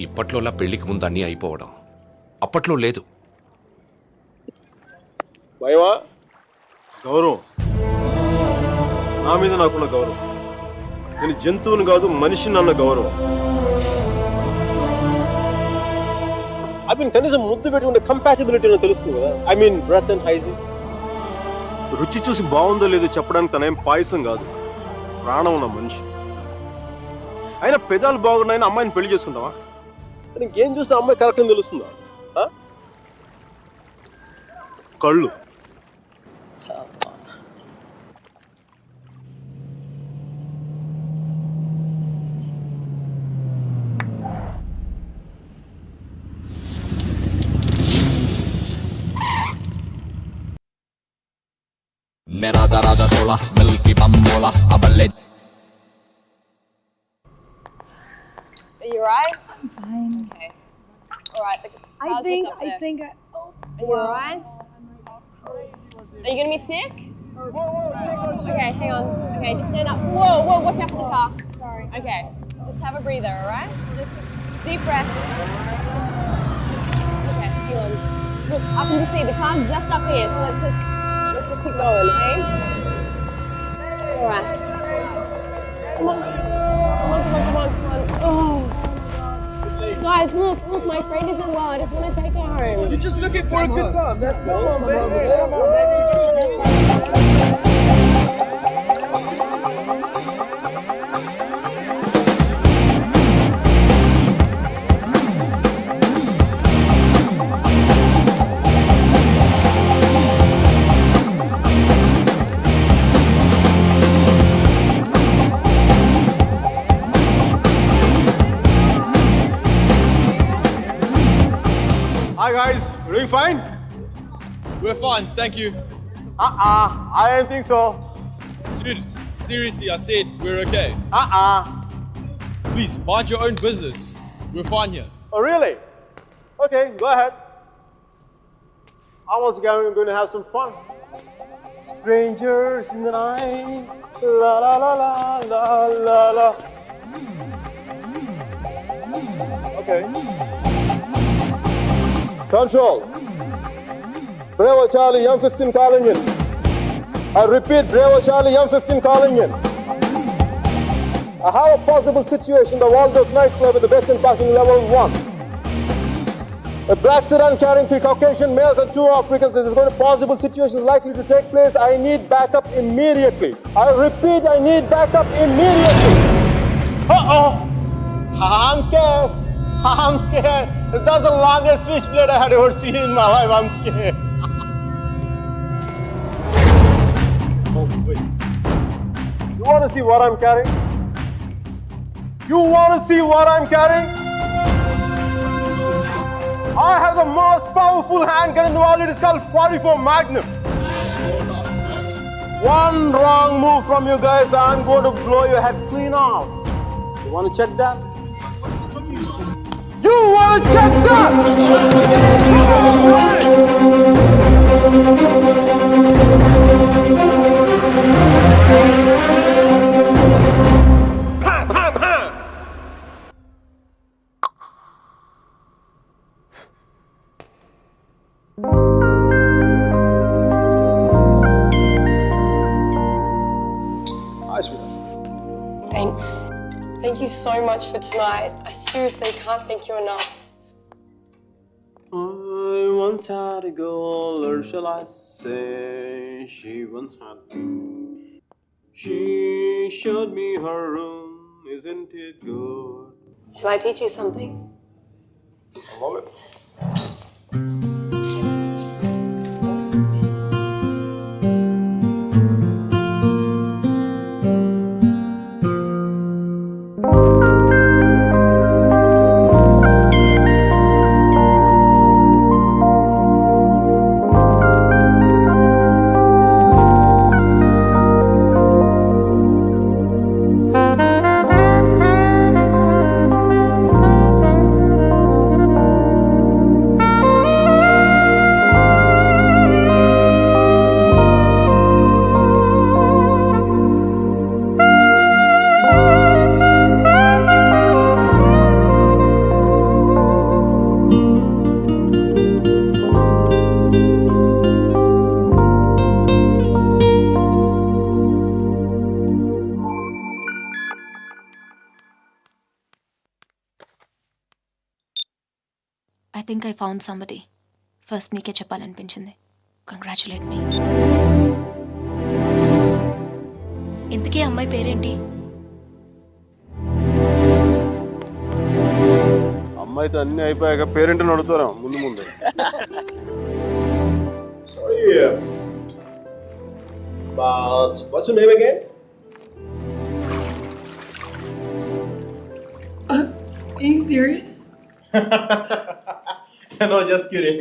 ఇప్పట్లోలా పెళ్లికి ముందు అన్నీ అయిపోవడం అప్పట్లో లేదు. భయమా? గౌరవం, నా మీద నాకున్న గౌరవం. నేను జంతువుని కాదు మనిషిని అన్న గౌరవం. ఐ మీన్ కనీసం ముద్దు పెట్టుకుంటే కంపాటిబిలిటీ తెలుస్తుంది కదా. I mean breath and hygiene. రుచి చూసి బాగుందో లేదో చెప్పడానికి తనేం పాయసం కాదు, ప్రాణం ఉన్న మనిషి. అయినా పెదాలు బాగున్నాయని అమ్మాయిని పెళ్లి చేసుకుంటావా? ఇంకేం చూస్తే అమ్మాయి కరెక్ట్ అని తెలుస్తుందా? కళ్ళు. Are you alright? I'm fine. Okay. Alright, the car's just up there. Are you alright? Are you gonna be sick? Okay, hang on. Okay, just stand up. Whoa, watch out for the car. Sorry. Okay, just have a breather, alright? Just deep breaths. Okay, hang on. Look, I can just see the car's just up here, so let's just keep going, okay? Alright. Come on. Oh. Guys, look, my friend isn't well. I just want to take her home. You're just looking for a good time. That's all. Come on, baby. Hi guys, doing fine? We're fine, thank you. I don't think so. Dude, seriously, I said we're okay. Please, mind your own business. We're fine here. Oh really? Okay, go ahead. I was going to have some fun. Strangers in the night, la la la la la la la. Okay. Control. Bravo Charlie, M15 calling in. I repeat, Bravo Charlie, M15 calling in. I have a possible situation, the Waldorf nightclub at the Western Parking Level 1. A black sedan carrying 3 Caucasian males and 2 Africans. There is going to possible situations likely to take place. I need backup immediately. I repeat, I need backup immediately. Uh-oh. I'm scared. I'm scared. That's the longest switchblade I had ever seen in my life. I'm scared. Oh, wait. You want to see what I'm carrying? You want to see what I'm carrying? I have the most powerful handgun in the world. It is called 44 Magnum. One wrong move from you guys, I'm going to blow your head clean off. You want to check that? You want to check that? you so much for tonight. I seriously can't thank you enough. I once had a girl, or shall I say, she once had two. She showed me her room, isn't it good? Shall I teach you something? I love it. I think I found somebody. First నీకే చెప్పాలనిపించింది. Congratulate మీ. ఇంతకీ అమ్మాయి పేరేంటి? అమ్మాయితో అన్నీ అయిపోయాక పేరెంట్ని అడుగుతారా ముందు ముందు. But what's your name again? Are you serious? No, just kidding.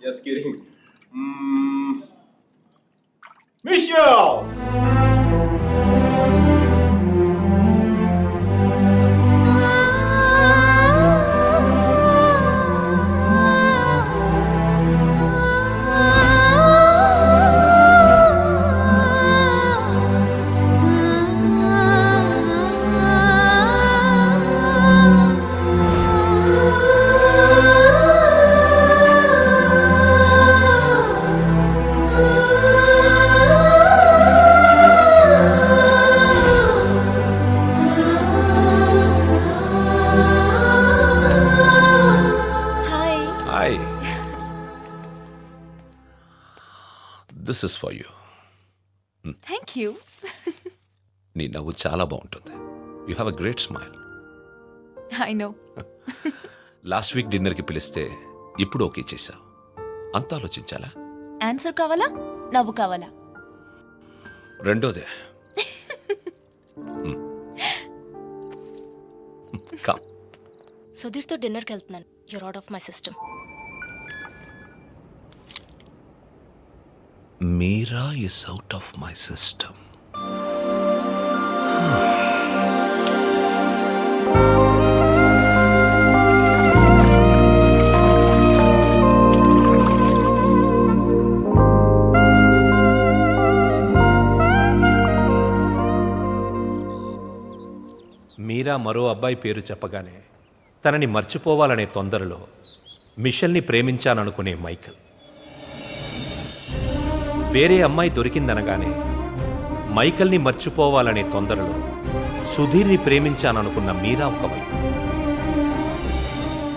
Just kidding. Michelle! This is for you. Thank you. నీ నవ్వు చాలా బాగుంటుంది. You have a great smile. I know. Last week డిన్నర్కి పిలిస్తే ఇప్పుడు ఓకే చేశావు. అంత ఆలోచించాలా? ఆన్సర్ కావాలా, నవ్వు కావాలా? రెండోదే. కమ్. సుధీర్తో డిన్నర్కి వెళ్తున్నాను. You're out of my system. Meera is out of my system. Meera మరో అబ్బాయి పేరు చెప్పగానే తనని మర్చిపోవాలనే తొందరలో మిషెల్ని ప్రేమించాననుకునే మైకల్. వేరే అమ్మాయి దొరికిందనగానే మైకల్ని మర్చిపోవాలనే తొందరలో సుధీర్ని ప్రేమించాననుకున్న మీరా ఒకవైపు.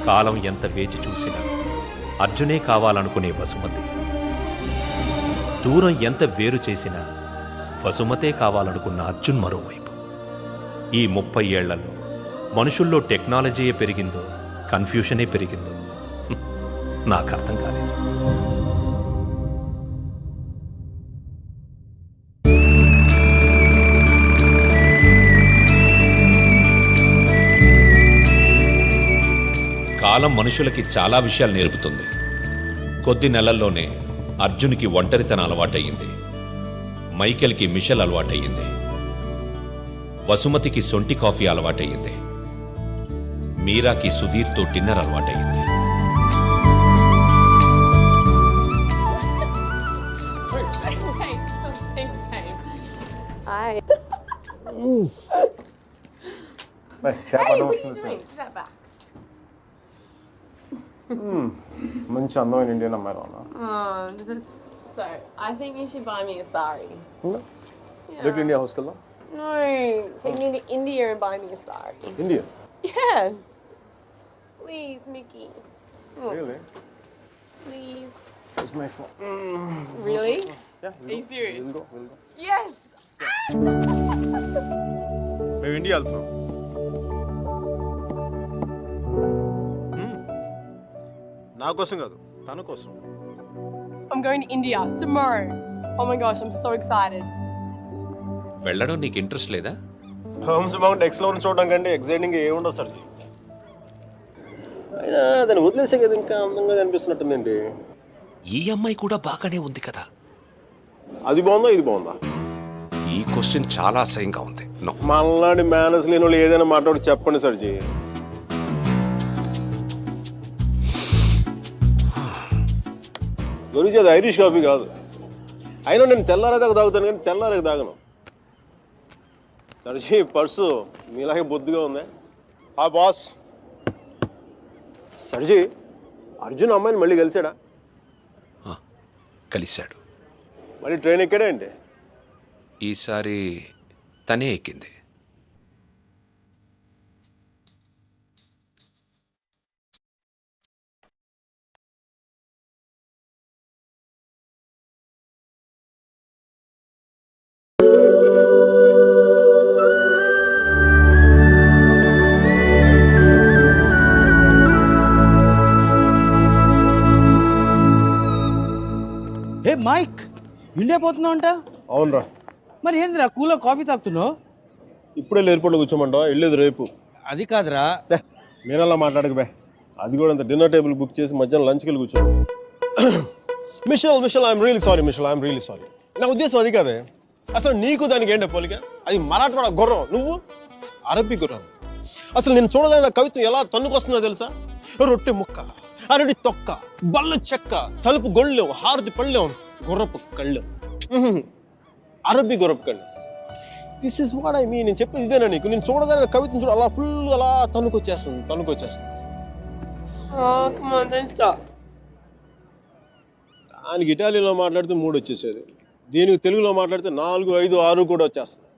కాలం ఎంత వేచి చూసినా అర్జునే కావాలనుకునే వసుమతి. దూరం ఎంత వేరు చేసినా వసుమతే కావాలనుకున్న అర్జున్ మరోవైపు. ఈ 30 ఏళ్లలో మనుషుల్లో టెక్నాలజీయే పెరిగిందో కన్ఫ్యూషనే పెరిగిందో నాకు అర్థం కాలేదు. కాలం మనుషులకి చాలా విషయాలు నేర్పుతుంది. కొద్ది నెలల్లోనే అర్జున్కి ఒంటరితనం అలవాటయ్యింది. మైకేల్కి మిషెల్ అలవాటయ్యింది. వసుమతికి సొంటి కాఫీ అలవాటయ్యింది. మీరాకి సుధీర్తో డిన్నర్ అలవాటయ్యింది. Hi. మంచి అందమైన ఇండియన్ అమ్మాయి రానా? So, I think you should buy me a sari. Little India హౌస్కి వెళ్దాం. No, take me to India and buy me a sari. India Yeah. Please, Mickey. Really? Please. It's my phone. Really? Yeah. Are you serious? We'll go. Yes! మేము India వెళ్తున్నాం. నా కోసం కాదు, తన కోసం. I'm going to India tomorrow. Oh my gosh, I'm so excited. వెళ్ళడం నీకు interest లేదా? హోమ్స్ మౌంట్ ఎక్స్లోర్ చూడడం కంటే ఎక్సైటింగ్ ఏముండవు సార్. అయినా దాన్ని వదిలేసే కదా ఇంకా అందంగా అనిపిస్తున్నట్టుందండి. ఈ అమ్మాయి కూడా బాగానే ఉంది కదా. అది బాగుందా ఇది బాగుందా? ఈ క్వశ్చన్ చాలా అసహ్యంగా ఉంది. నో. మనలాంటి మేనర్స్ లేని వాళ్ళు ఏదైనా మాట్లాడి చెప్పండి సర్జీ. గురించి అది ఐరిష్ కాఫీ కాదు. అయినా నేను తెల్లారేదాకా తాగుతాను కానీ తెల్లారేక తాగను. సర్జీ పర్సు మీలాగే బొద్దుగా ఉంది. ఆ బాస్ సర్జీ అర్జున్ అమ్మాయిని మళ్ళీ కలిసాడా? కలిశాడు. మళ్ళీ ట్రైన్ ఎక్కాడా అండి? ఈసారి తనే ఎక్కింది. ఏ మైక్, ఇండియా పోతున్నావు అంట? అవునరా. మరి ఏందిరా కూలో కాఫీ తాగుతున్నావు? ఇప్పుడే ఎయిర్పోర్ట్లో కూర్చోమంటావా? వెళ్ళేది రేపు. అది కాదురా. మీరలా మాట్లాడక అది కూడా అంత డిన్నర్ టేబుల్ బుక్ చేసి మధ్యాహ్నం లంచ్కి వెళ్ళి కూర్చో. Mitchell I'm really sorry. Mitchell I'm really sorry. నా ఉద్దేశం అది కాదే. అసలు నీకు దానికి ఏంటో పోలిక? అది మరాఠవాడ గుర్రం, నువ్వు అరబ్బీ గుర్రం. అసలు నేను చూడగానే నా కవిత్వం ఎలా తన్నుకొస్తుందో తెలుసా? రొట్టె ముక్క, అరటి తొక్క, బల్ల చెక్క, తలుపు గొళ్ళెం, హారతి పళ్ళెం, గుర్రపు కళ్ళెం, అరబ్బీ గుర్రపు కళ్ళెం. This is what I mean. నేను చెప్పేది ఇదేనా నీకు? నేను చూడగానే కవిత్వం చూడ అలా ఫుల్ అలా తన్నుకొచ్చేస్తుంది. Oh, come on, don't stop. దానికి ఇటాలియన్లో మాట్లాడితే 3 వచ్చేసేది. దీనికి తెలుగులో మాట్లాడితే 4, 5, 6 కూడా వచ్చేస్తుంది.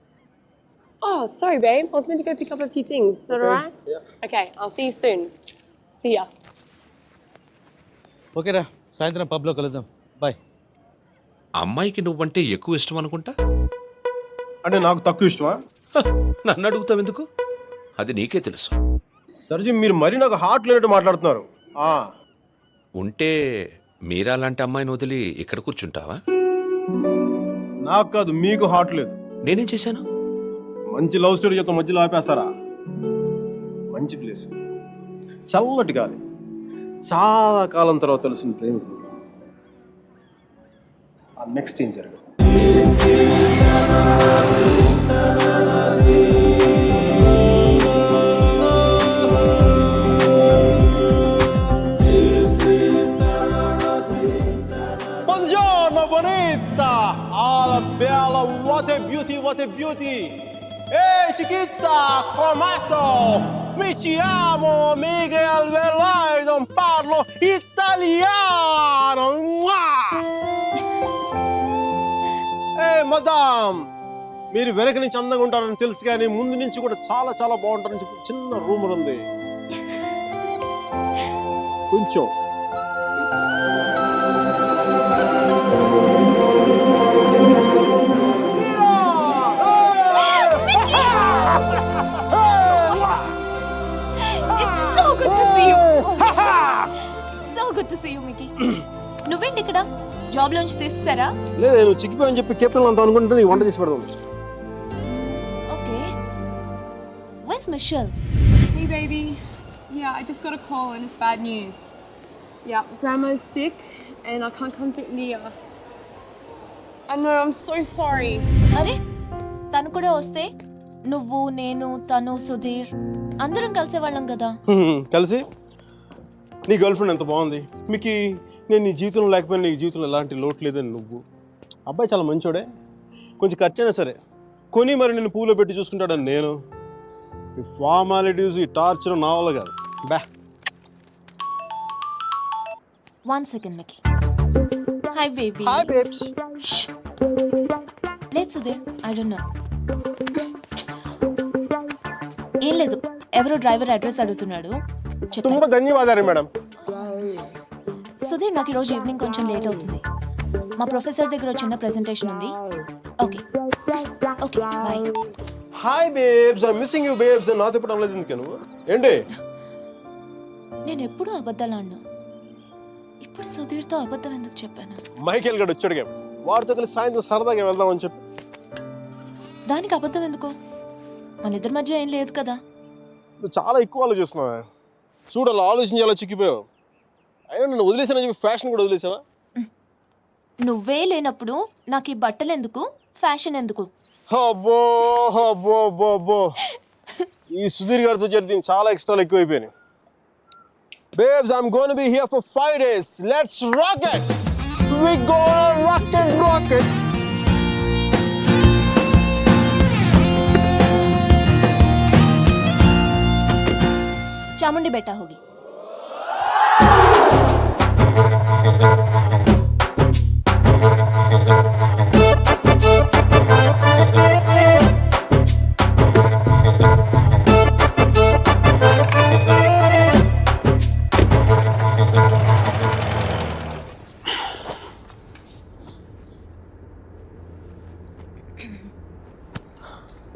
Oh, sorry, babe. I was meant to go pick up a few things. Is that alright? Yeah. Okay, I'll see you soon. See ya. ఓకేరా, సాయంత్రం పబ్లో కలుద్దాం. బాయ్. అమ్మాయికి నువ్వంటే ఎక్కువ ఇష్టం అనుకుంటా. అంటే నాకు తక్కువ ఇష్టమా? నన్ను అడుగుతావు ఎందుకు? అది నీకే తెలుసు. సర్జీ మీరు మరీ నాకు హార్ట్ లేనట్టు మాట్లాడుతున్నారు. ఉంటే మీరా లాంటి అమ్మాయిని వదిలి ఇక్కడ కూర్చుంటావా? నాకు కాదు, మీకు హార్ట్ లేదు. నేనేం చేశాను? మంచి లవ్ స్టోరీ చెప్తా మధ్యలో ఆపేస్తారా? మంచి ప్లేస్, చల్లటి గాలి, చాలా కాలం తర్వాత తెలిసిన ప్రేమికులు. నెక్స్ట్ ఏం జరగదు. Buongiorno bonita, alla bella, what a beauty. Ehi chiquita, come sto? Mi chiamo Miguel Velardo, parlo italiano. Ehi madame, మీరు వెనక నుంచి అందంగా ఉంటారని తెలుసు కానీ ముందు నుంచి కూడా చాలా చాలా బాగుంటారని చెప్పి చిన్న రూమర్ ఉంది. కొంచెం నువ్వేంటి ఇక్కడ? జాబ్ లోంచి తీసేసారా? లేదు, నువ్వు చిక్కిపోయని చెప్పి కెప్టెన్ అంత అనుకుంటే నీ వంట చేసి పెడదాం. Okay. Where's Michelle? Hey, baby. Yeah, I just got a call and it's bad news. Yeah, Grandma's sick and I can't come to India. I know, I'm so sorry. అరే, తను కూడా వస్తే నువ్వు, నేను, తను, సుధీర్ అందరం కలిసేవాళ్ళం కదా. కలిసి నీ గర్ల్ ఫ్రెండ్ ఎంత బాగుంది. మీకు నేను నీ జీవితంలో లేకపోయినా నీ జీవితంలో ఎలాంటి లోటు లేదని నువ్వు. అబ్బాయి చాలా మంచోడే, కొంచెం ఖర్చైనా సరే కొని మరి నేను పూలో పెట్టి చూసుకుంటాడని నేను. ఈ ఫార్మాలిటీస్, ఈ టార్చర్ నా వల్ల కాదు. బా. 1 second, Mickey. Hi, baby. Hi babes. Let's Sudhir. I don't know. ఏం లేదు, ఎవరో డ్రైవర్ అడ్రస్ అడుగుతున్నాడు. ತುಂಬಾ ధన్యవాదాలు మేడం. సుధీర్, నాకు ఈరోజు ఈవినింగ్ కొంచెం లేట్ అవుతుంది. మా ప్రొఫెసర్ దగ్గర చిన్న ప్రెజెంటేషన్ ఉంది. Okay okay bye. Hi babes, I missing you babes. నాతో ఇప్పుడు అనలేదు ఎందుకు నువ్వు? ఏంటి? నేను ఎప్పుడూ అబద్ధాలు ఆడను. ఇప్పుడు సుధీర్తో అబద్ధం ఎందుకు చెప్పాను? మైకేల్ గడు వచ్చాడుగా, వాడితో కలిసి సాయంత్రం సరదాగా వెళ్దామని చెప్పి. దానికి అబద్ధం ఎందుకు? మన ఇద్దరి మధ్య ఏం లేదు కదా. నువ్వు చాలా ఎక్కువ ఆలోచిస్తున్నావా? చూడు, అలా ఆలోచించి అలా చిక్కిపోయావు. అయినా నన్ను వదిలేసానని చెప్పి ఫ్యాషన్ కూడా వదిలేసావా? నువ్వే లేనప్పుడు నాకు ఈ బట్టలు ఎందుకు, ఫ్యాషన్ ఎందుకు? అబ్బో అబ్బో అబ్బో అబ్బో, ఈ సుధీర్ గారితో జరిగి దీనికి చాలా ఎక్స్ట్రాలు ఎక్కువైపోయినాయి. Babes, I'm going to be here for 5 days. Let's rock it! We gonna rock it, rock it! Chamundi बेटा होगी.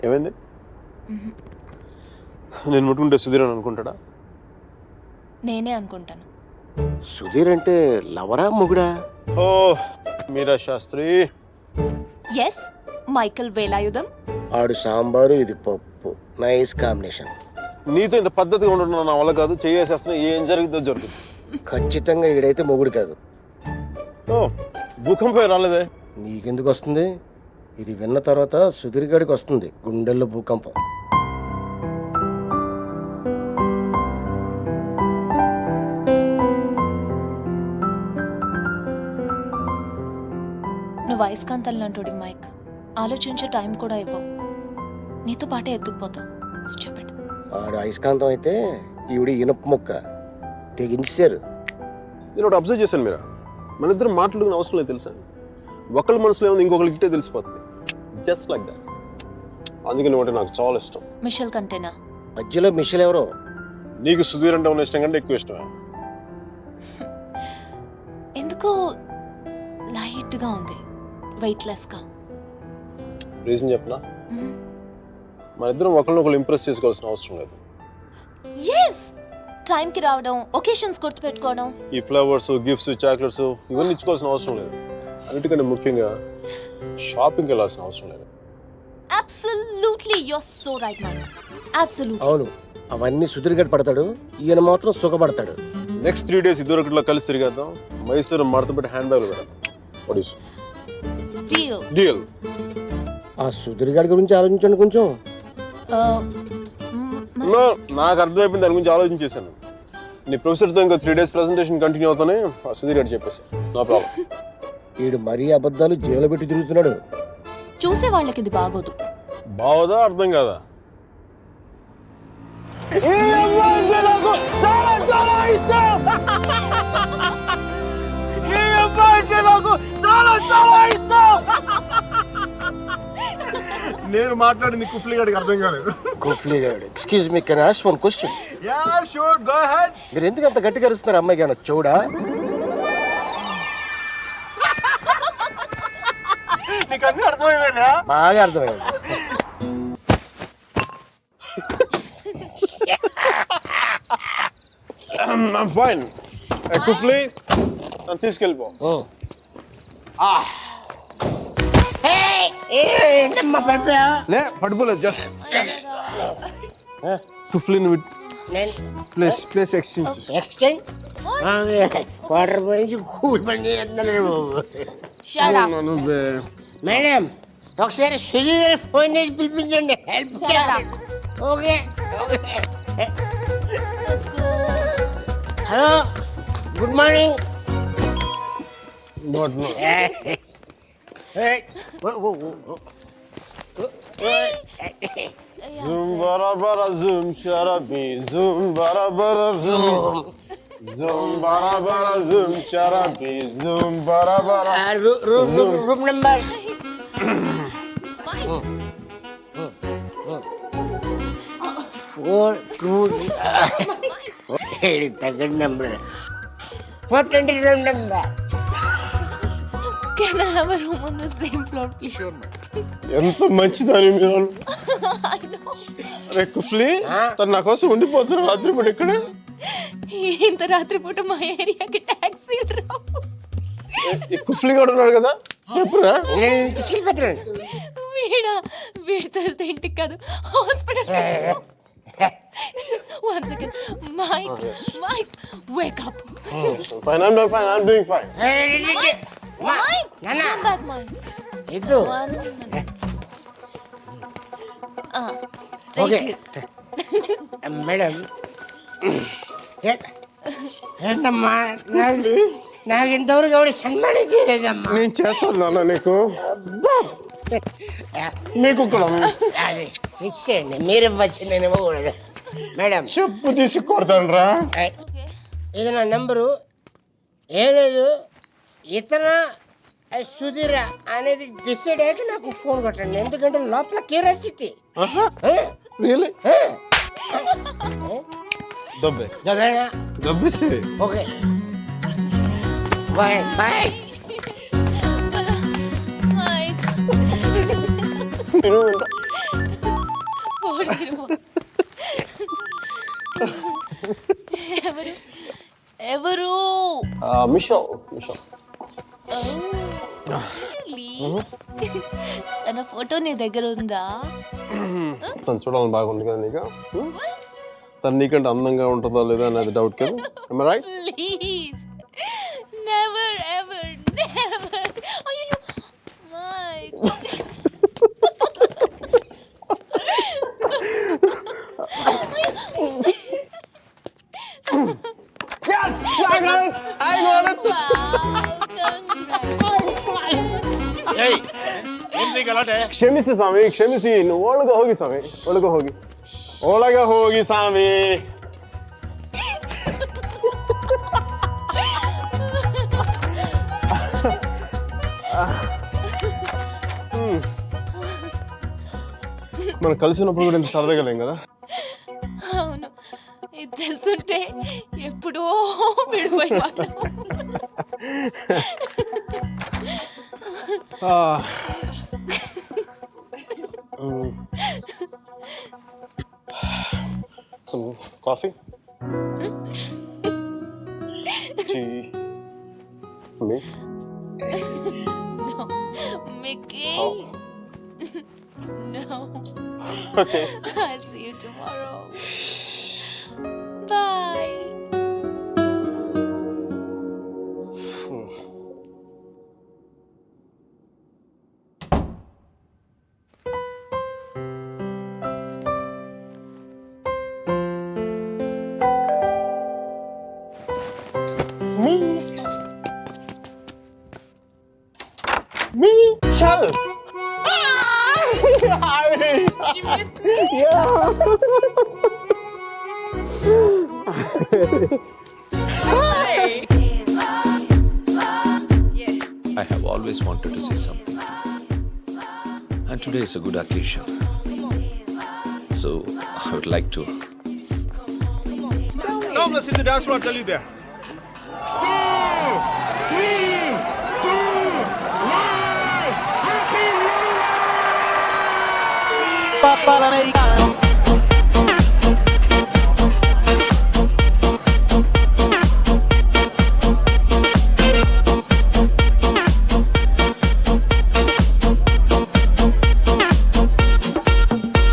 ఏమైంది? నేను ముట్టుకుంటే సుధీర్ అని అనుకుంటాడా? నేనే అనుకుంటాను. సుధీర్ అంటే లవరా మొగుడా? Oh Meera Shastri. Yes, Michael Velayudham. ఆడు సాంబారు, ఇది పప్పు. Nice combination. నీతో ఇంత పద్ధతిగా ఉండడం నా వల్ల కాదు. చేసేస్తున్నా, ఏం జరిగిద్దో జరుగుతుంది. ఖచ్చితంగా ఈడైతే మొగుడు కాదు. ఓ భూకంపం రాలేదే? నీకెందుకు వస్తుంది? ఇది విన్న తర్వాత సుధీర్ గారికి వస్తుంది గుండెల్లో భూకంపం. నువ్వు అయస్కాంతాలంటోడి మైక్. ఆలోచించే టైం కూడా ఇవ్వవు. నీతో పాటే ఎత్తుకుపోతావు. స్టూపిడ్. ఆడు అయస్కాంతం అయితే ఈవిడ ఇనుప ముక్క. తెగించారు. నేను ఒకటి అబ్జర్వ్ చేశాను మీరా, మన ఇద్దరు మాట్లాడుకునే అవసరం లేదు తెలుసా? ఒకళ్ళ మనసులో ఏముంది ఇంకొకరికి ఇట్టే తెలిసిపోతుంది. Just like that. అందుకని ఒకటి నాకు చాలా ఇష్టం. మిషల్ కంటేనా? మధ్యలో మిషల్ ఎవరో? నీకు సుధీర్ అంటే ఉన్న ఇష్టం కంటే ఎక్కువ ఇష్టమే. ఎందుకో లైట్ గా ఉంది, వెయిట్లెస్ గా. రీజన్ చెప్పనా? మన ఇద్దరం ఒకరినొకరు ఇంప్రెస్ చేసుకోవాల్సిన అవసరం లేదు. ఎస్, టైంకి రావడం, ఒకేషన్స్ గుర్తుపెట్టుకోవడం. ఈ ఫ్లవర్స్, గిఫ్ట్స్, చాక్లెట్స్ ఇవన్నీ ఇచ్చుకోవాల్సిన అవసరం లేదు. అన్నిటికంటే ముఖ్యంగా షాపింగ్కి వెళ్ళాల్సిన అవసరం లేదు. Absolutely, you are so right Mike. Absolutely. అవును, అవన్నీ సుధీర్ గారు పడతాడు, ఈయన మాత్రం సుఖపడతాడు. నెక్స్ట్ 3 days ఇద్దరు కలిసి తిరిగేద్దాం. మైసూరు మడతపెట్టి హ్యాండ్ బ్యాగ్ పెడదాం. డీల్. డీల్. ఆ సుధీర్ గారి గురించి ఆలోచించండి కొంచెం. నాకు అర్థమైపోయింది, దాని గురించి ఆలోచించేసాను. నీ ప్రొఫెసర్తో ఇంకా 3 days ప్రెజెంటేషన్ కంటిన్యూ అవుతానే సుధీర్ గారు చెప్పేసి నో ప్రాబ్లం. వీడు మరీ అబద్ధాలు జైలు పెట్టి తిరుగుతున్నాడు. చూసే వాళ్ళకి ఇది బాగోదు. బావదా అర్థం కాదా? నేను మాట్లాడింది కుఫ్లీ గారికి అర్థం కాలేదు. కుఫ్లీ గారు, excuse me, can I ask one question? Yeah sure, go ahead. మీరు ఎందుకు అంత గట్టిగా అరుస్తున్నారు? అమ్మాయికి ఏమన్నా చూడా? నీకు అన్నీ అర్థమైందా? బాగా అర్థమైంది. I'm fine. కుఫ్లీ నన్ను తీసుకెళ్ళిపో. లే పడిపోలేదు, జస్ట్ కుఫ్లీని ప్లేస్ ఎక్స్చేంజ్. క్వార్టర్ పోయించి కూల్ పని చేస్తున్నాడు. మేడం, ఒకసారి సుధీర్ ఫోన్ చేసి పిలిపించండి, help. Okay. Hello, good morning. Zoom bara bara zoom sharabi zoom bara bara zoom zoom bara bara zoom sharabi zoom bara bara room number. తగ్గ number 422 number. Can I have a room on the same floor, please? Sure, ఎంత మంచిదని మీరు. అరే కుఫ్లీ, తను నా కోసం ఉండిపోతున్నారు రాత్రిపూట ఇక్కడ. ఇంత రాత్రిపూట మా ఏరియాకి ట్యాక్సీలు రావు. కుఫ్లీ కూడా ఉన్నాడు కదా, చెప్పురా. వీడితో వెళ్తే ఇంటికి కాదు hospital. One second. Mike, wake up. Fine, I'm doing fine. Mike, come back, Mike. One minute. Okay madam. ఏంటమ్మా, నాకు ఇంతవరకు ఎవరు సన్మానం చేయలేదమ్మా. నేను చేస్తాను నాన్న నీకు. మీకు కూడా అది ఇచ్చేయండి, మీరు ఇవ్వచ్చు, నేను ఇవ్వకూడదు. మేడం చెప్పు తీసి కొడతాను రా. ఇది నా నెంబరు. ఏం లేదు, ఇతర సుధీర అనేది డిసైడ్ అయ్యాక నాకు ఫోన్ కొట్టండి, ఎందుకంటే లోపల క్యూరియాసిటీ. దబ్బేసి ఓకే బాయ్ బాయ్. Mike. ఎవరు? మిషల్. తన ఫోటో నీ దగ్గర ఉందా? తను చూడాలని బాగుంది కదా నీకు. తను నీకంటే అందంగా ఉంటుందో లేదా అనేది డౌట్ కదా. Right? Please never ever never. అయ్యో mic. Yes, I got it. ಕ್ಷಮಿಸಿ ಸ್ವಾಮಿ, ಕ್ಷಮಿಸಿ. ಒಳಗೆ ಹೋಗಿ ಸ್ವಾಮಿ, ಒಳಗೆ ಹೋಗಿ, ಒಳಗೆ ಹೋಗಿ ಸ್ವಾಮಿ. మనం కలిసినప్పుడు కూడా ఇంత సరదాగా లేం కదా. అవును, ఇది తెలుసుంటే ఎప్పుడో విడిపోయేవాడు. Some coffee? Tea? Me? No, Mickey. Oh. No. Okay. I'll see you tomorrow. Bye. Michelle! You missed me? Yeah! I have always wanted to say something. And today is a good occasion. So I would like to. Now let's see the dance floor, I'll tell you there. 4, 3, 2, 1, Happy New Year! Papa l'americano.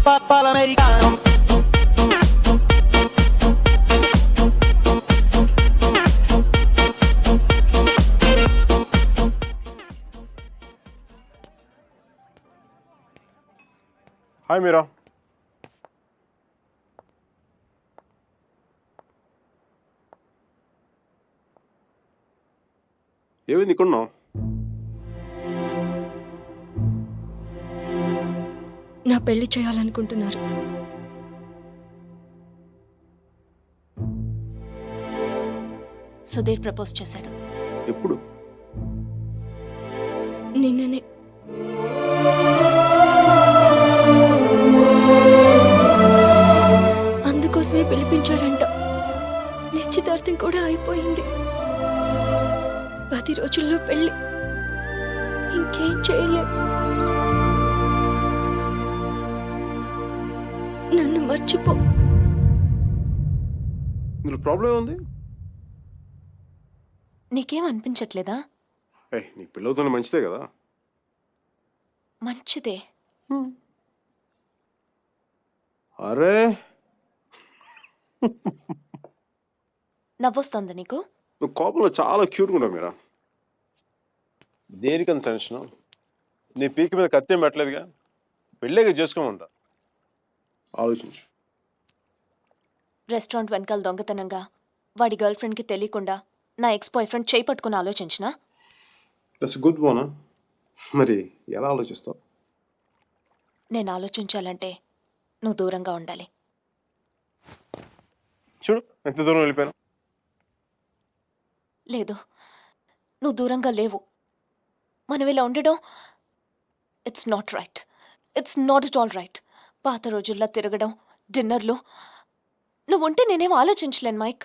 Papa l'americano. Hi Meera. ఏమైంది ఇక్కడున్నావు? నా పెళ్లి చేయాలనుకుంటున్నారు. Sudheer propose చేశాడు. ఎప్పుడు? నిన్ననే. పిలిపించారంట. నిశ్చితార్థం కూడా అయిపోయింది. 10 రోజుల్లో పెళ్లి. ఇంకేం చేయలేం. నన్ను మర్చిపో. ఇందులో ప్రాబ్లం ఉంది? నీకేం అనిపించట్లేదా? నీకు పెళ్ళవుతున్న మంచిదే కదా. మంచిదే. అరే నవ్వొస్తుందా నీకు? నువ్వు కోపంలో చాలా క్యూట్గా ఉన్నావు మీరా. దేనికంత టెన్షన్? నీ పీక మీద కత్తేం పెట్టలేదుగా. పెళ్ళేగా చేసుకోమంట. ఆలోచించు. రెస్టారెంట్ వెనకాల దొంగతనంగా వాడి గర్ల్ ఫ్రెండ్కి తెలియకుండా నా ఎక్స్ బాయ్ ఫ్రెండ్ చేయి పట్టుకుని ఆలోచించినా? దట్స్ గుడ్ బోనా. మరి ఎలా ఆలోచిస్తావు? నేను ఆలోచించాలంటే నువ్వు దూరంగా ఉండాలి. చూడు ఎంత దూరం వెళ్ళిపోయాను. లేదు, నువ్వు దూరంగా లేవు. మనం ఇలా ఉండడం it's not right. It's not it all right. పాత రోజుల్లో తిరగడం, డిన్నర్లు. నువ్వు ఉంటే నేనేం ఆలోచించలేను మైక్.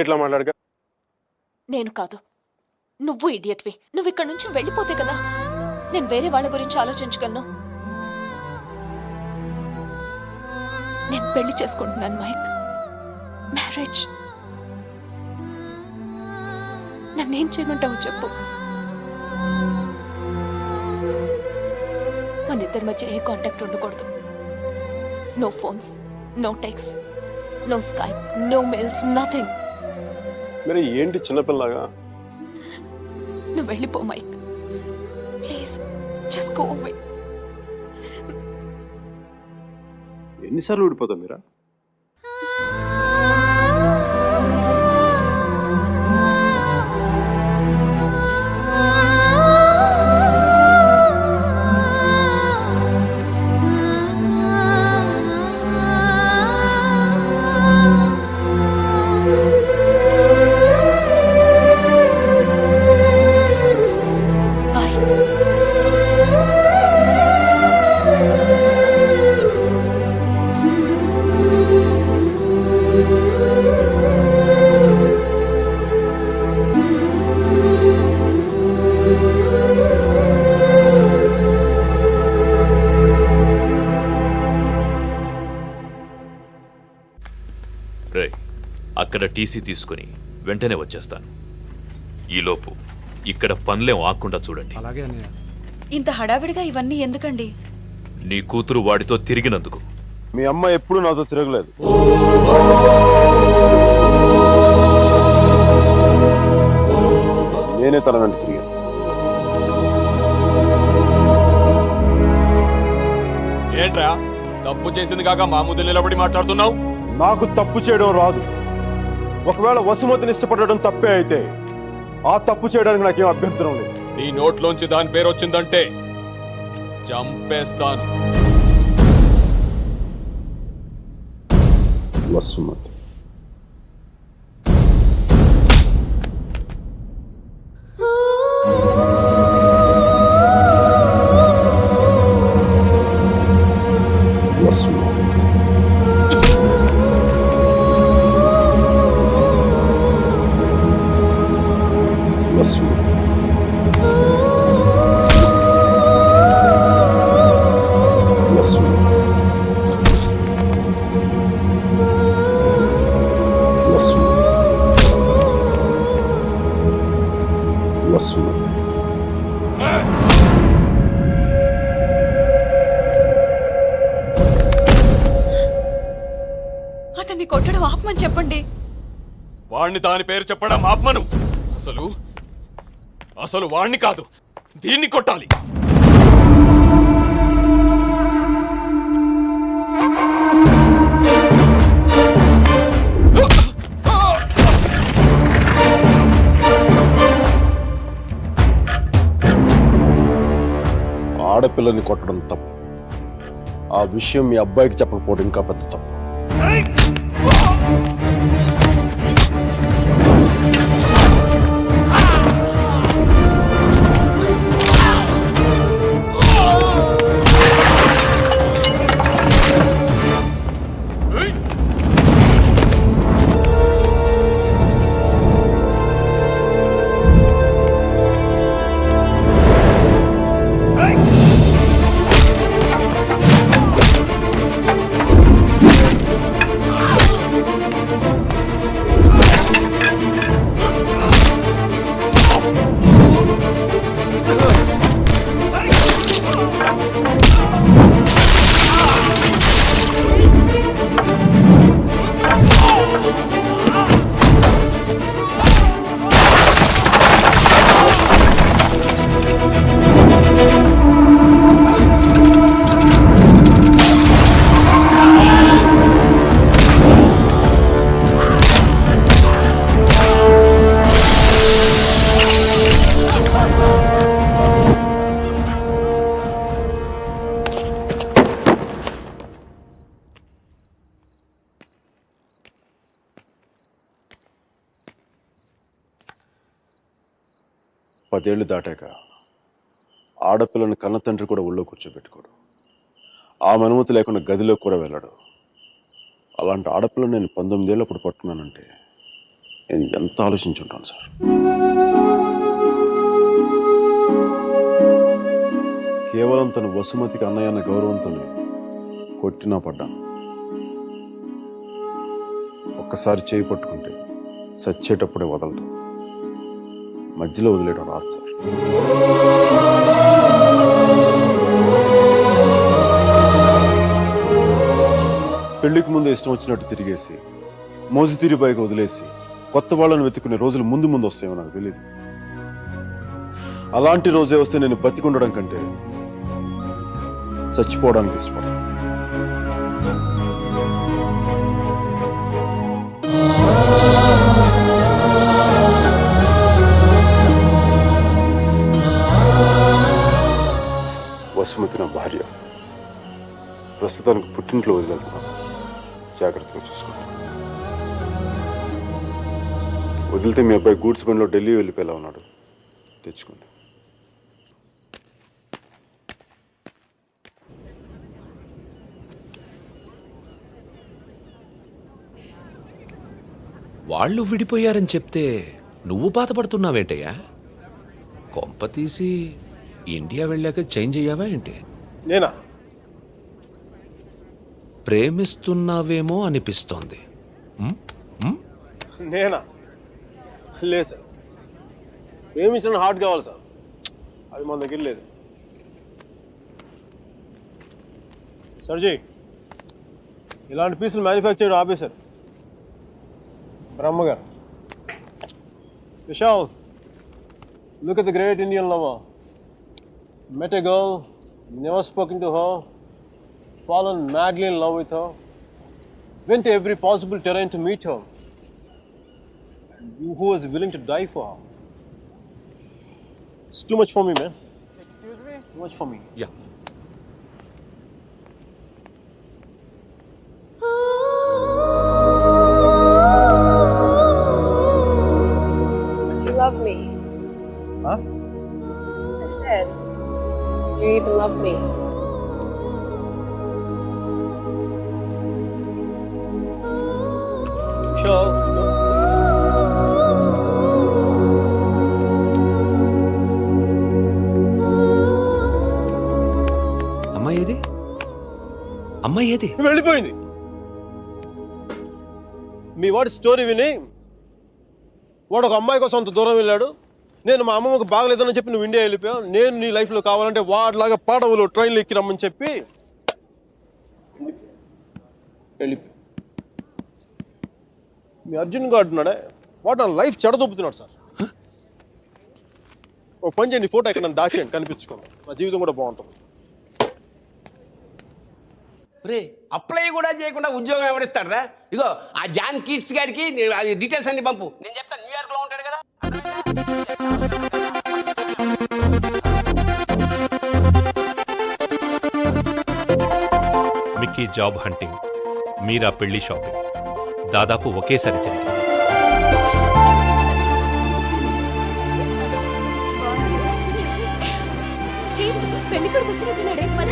ఇట్లా మాట్లాడగా. నేను కాదు, నువ్వు ఇడియట్వి. నువ్వు ఇక్కడ నుంచి వెళ్ళిపోతే కదా నేను వేరే వాళ్ళ గురించి ఆలోచించగలను. నేను పెళ్లి చేసుకుంటున్నాను మైక్. మ్యారేజ్. నన్నేం చేయమంటావు చెప్పు. మన ఇద్దరి మధ్య ఏ కాంటాక్ట్ ఉండకూడదు. No phones, no text, no Skype, no mails, nothing. మరి ఏంటి చిన్నపిల్లగా? నువ్వు వెళ్ళిపో Mike. Please just go away. ఎన్నిసార్లు ఊడిపోతావు మీరా? అక్కడ టీసీ తీసుకుని వెంటనే వచ్చేస్తాను. ఈలోపు ఇక్కడ పనులేం ఆకుండా చూడండి. ఇంత హడావిడిగా ఇవన్నీ ఎందుకండి? నీ కూతురు వాడితో తిరిగినందుకు. మీ అమ్మ ఎప్పుడు నాతో తిరగలేదు. నేనే తన వెంట తిరిగాను. ఏంట్రా తప్పు చేసింది కాక మా ముందు నిలబడి మాట్లాడుతున్నావు? నాకు తప్పు చేయడం రాదు. ఒకవేళ వసుమతిని ఇష్టపడడం తప్పే అయితే ఆ తప్పు చేయడానికి నాకేం అభ్యంతరం లేదు. నీ నోట్లోంచి దాని పేరు వచ్చిందంటే చంపేస్తాను. వసుమతి అతన్ని కొట్టడం ఆపమని చెప్పండి. వాణ్ణి దాని పేరు చెప్పడం ఆత్మను. అసలు వాణ్ణి కాదు, దీన్ని కొట్టాలి. ఆడపిల్లని కొట్టడం తప్పు. ఆ విషయం మీ అబ్బాయికి చెప్పకపోవడం ఇంకా పెద్ద తప్పు. 10 ఏళ్ళు దాటాక ఆడపిల్లని కన్న తండ్రి కూడా ఒళ్ళో కూర్చోబెట్టుకోడు. ఆమె అనుమతి లేకుండా గదిలోకి కూడా వెళ్ళాడు. అలాంటి ఆడపిల్లని నేను 19 ఏళ్ళప్పుడు పట్టుకున్నానంటే నేను ఎంత ఆలోచించుంటాను సార్. కేవలం తన వసుమతికి అన్నయ్య అన్న గౌరవంతోనే కొట్టినా పడ్డాను. ఒక్కసారి చేయి పట్టుకుంటే చచ్చేటప్పుడే వదలదు, మధ్యలో వదిలేయడం రాదు సార్. పెళ్లికి ముందు ఇష్టం వచ్చినట్టు తిరిగేసి మోజుతీరి బైక్ వదిలేసి కొత్త వాళ్ళని వెతుక్కునే రోజులు ముందు ముందు వస్తాయేమో నాకు తెలియదు. అలాంటి రోజే వస్తే నేను బతికుండడం కంటే చచ్చిపోవడానికి ఇష్టపడతాను. వసుమతి నా భార్య. ప్రస్తుతానికి పుట్టింట్లో వదిలేస్తున్నాను. జాగ్రత్తగా చూసుకోండి. వదిలితే మీ అబ్బాయి గూడ్స్ బండిలో ఢిల్లీ వెళ్ళిపోయేలా ఉన్నాడు. తెచ్చుకోండి. వాళ్ళు విడిపోయారని చెప్తే నువ్వు బాధపడుతున్నావేంటయ్యా? కొంప తీసి ఇండియా వెళ్ళాక చేంజ్ అయ్యావా ఏంటి? నేనా? ప్రేమిస్తున్నావేమో అనిపిస్తోంది. నేనా? లేదు సార్. ప్రేమించిన హార్ట్ కావాలి సార్, అది మన దగ్గర లేదు. సర్జీ, ఇలాంటి పీసులు మ్యానుఫ్యాక్చర్ ఆపేశారు. బ్రహ్మగారు. Vishal, look at the great Indian lover. Met a girl, never spoken to her, fallen madly in love with her, went to every possible terrain to meet her, and who was willing to die for her. It's too much for me, man. Excuse me? It's too much for me. Yeah. Do you love me? Huh? I said, do you even love me? Sure. అమ్మాయి ఏది? అమ్మాయి ఏది? వెళ్ళిపోయింది. మీ వాడి story విని వాడు ఒక అమ్మాయి కోసం అంత దూరం వెళ్ళాడు. నేను మా అమ్మమ్మకు బాగలేదని చెప్పి నువ్వు ఇండియా వెళ్ళిపోయావు. నేను నీ లైఫ్లో కావాలంటే వాడిలాగా పాడవులు ట్రైన్లో ఎక్కి రమ్మని చెప్పి వెళ్ళిపోయావు. మీ అర్జున్ గారు అంటున్నాడే, వాడు నా లైఫ్ చెడదొబ్బుతున్నాడు సార్. ఒక పని చేయండి, ఫోటో ఇక్కడ నన్ను దాచేయండి, కనిపించుకోండి, నా జీవితం కూడా బాగుంటుంది. రే అప్లై కూడా చేయకుండా ఉద్యోగం ఎవరిస్తాడు రా? ఇగో ఆ జాన్ కిడ్స్ గారికి డీటెయిల్స్ అన్ని పంపు, నేను చెప్తాను. న్యూయార్క్లో ఉంటాడు కదా. మిక్కీ జాబ్ హంటింగ్, మీరా పెళ్లి షాపింగ్ దాదాపు ఒకేసారి జరిగింది. పెళ్లికొడుకు వచ్చినట్టున్నాడే, పద.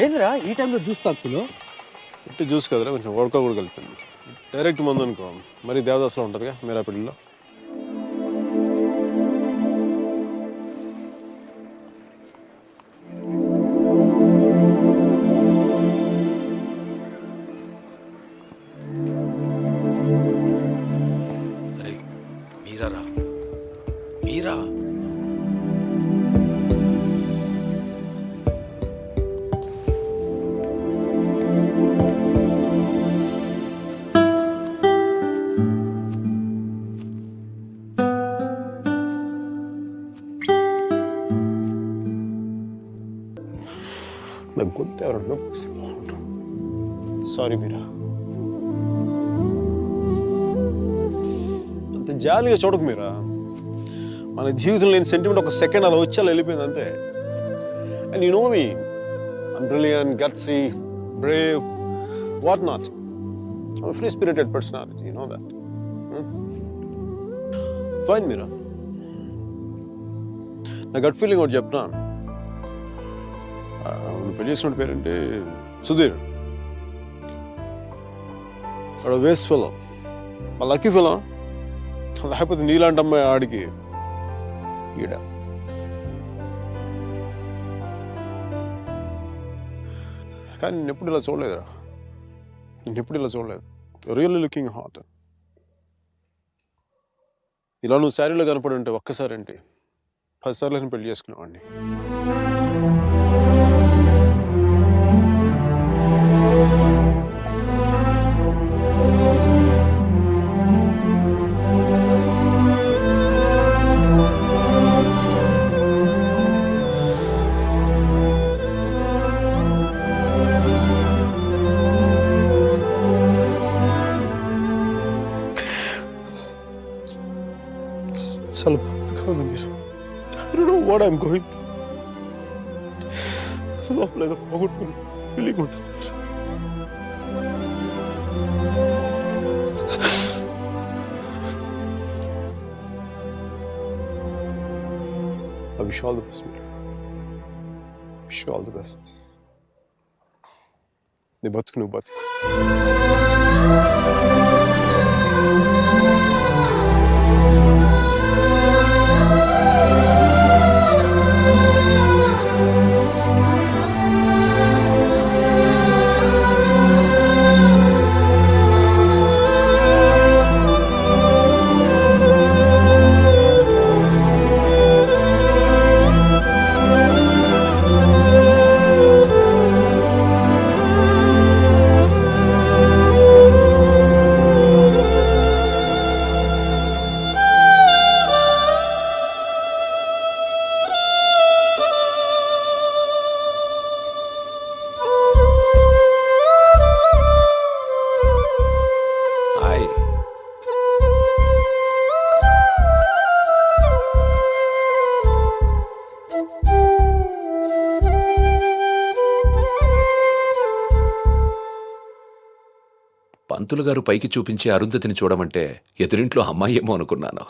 ఏందిరా ఈ టైంలో జ్యూస్ తాగుతున్నావు? ఇంటి జ్యూస్ కదరా, కొంచెం వడక కూడా కలిపింది. డైరెక్ట్ మందు అనుకో, మరి దేవదాస్లో ఉంటుందిగా మీరా పెళ్ళిలో. మీరా మీరా నా గొంతు ఎవరన్నా నొప్పి బాగుంటాం. సారీ మీరా, అంత జాలిగా చూడకు మీరా. మన జీవితంలో లేని సెంటిమెంట్ ఒక సెకండ్ అలా వచ్చి అలా వెళ్ళిపోయింది అంతే. And you know me, I'm brilliant, gutsy, Brave, what not. I'm a free-spirited personality, you know that. Fine, Mira. నా గట్ ఫీలింగ్ ఒకటి చెప్తా. నువ్వు పెళ్లి చేసిన పేరేంటి? సుధీర్. వాడు వేస్ట్ ఫెలో, మా లక్కీ ఫెలో. లేకపోతే నీలాంటి అమ్మాయి ఆడికి ఈడ. కానీ నేను ఎప్పుడు ఇలా చూడలేదురా, నేను ఎప్పుడు ఇలా చూడలేదు. Really looking hot. ఇలా నువ్వు శారీలో కనపడి ఉంటే ఒక్కసారి ఏంటి 10 సార్లు నేను పెళ్లి చేసుకునేవాడిని. చాలా బాధగా ఉంది మీరు. I don't know what I'm going through. లోపల ఏదో పోగొట్టుకుని ఫీలింగ్ ఉంటుంది. I wish you all the best, Mira. Wish you all the best. నీ బతుకు నువ్వు బతుకు. పంతులు గారు పైకి చూపించి అరుంధతిని చూడమంటే ఎదురింట్లో అమ్మాయి ఏమో అనుకున్నాను.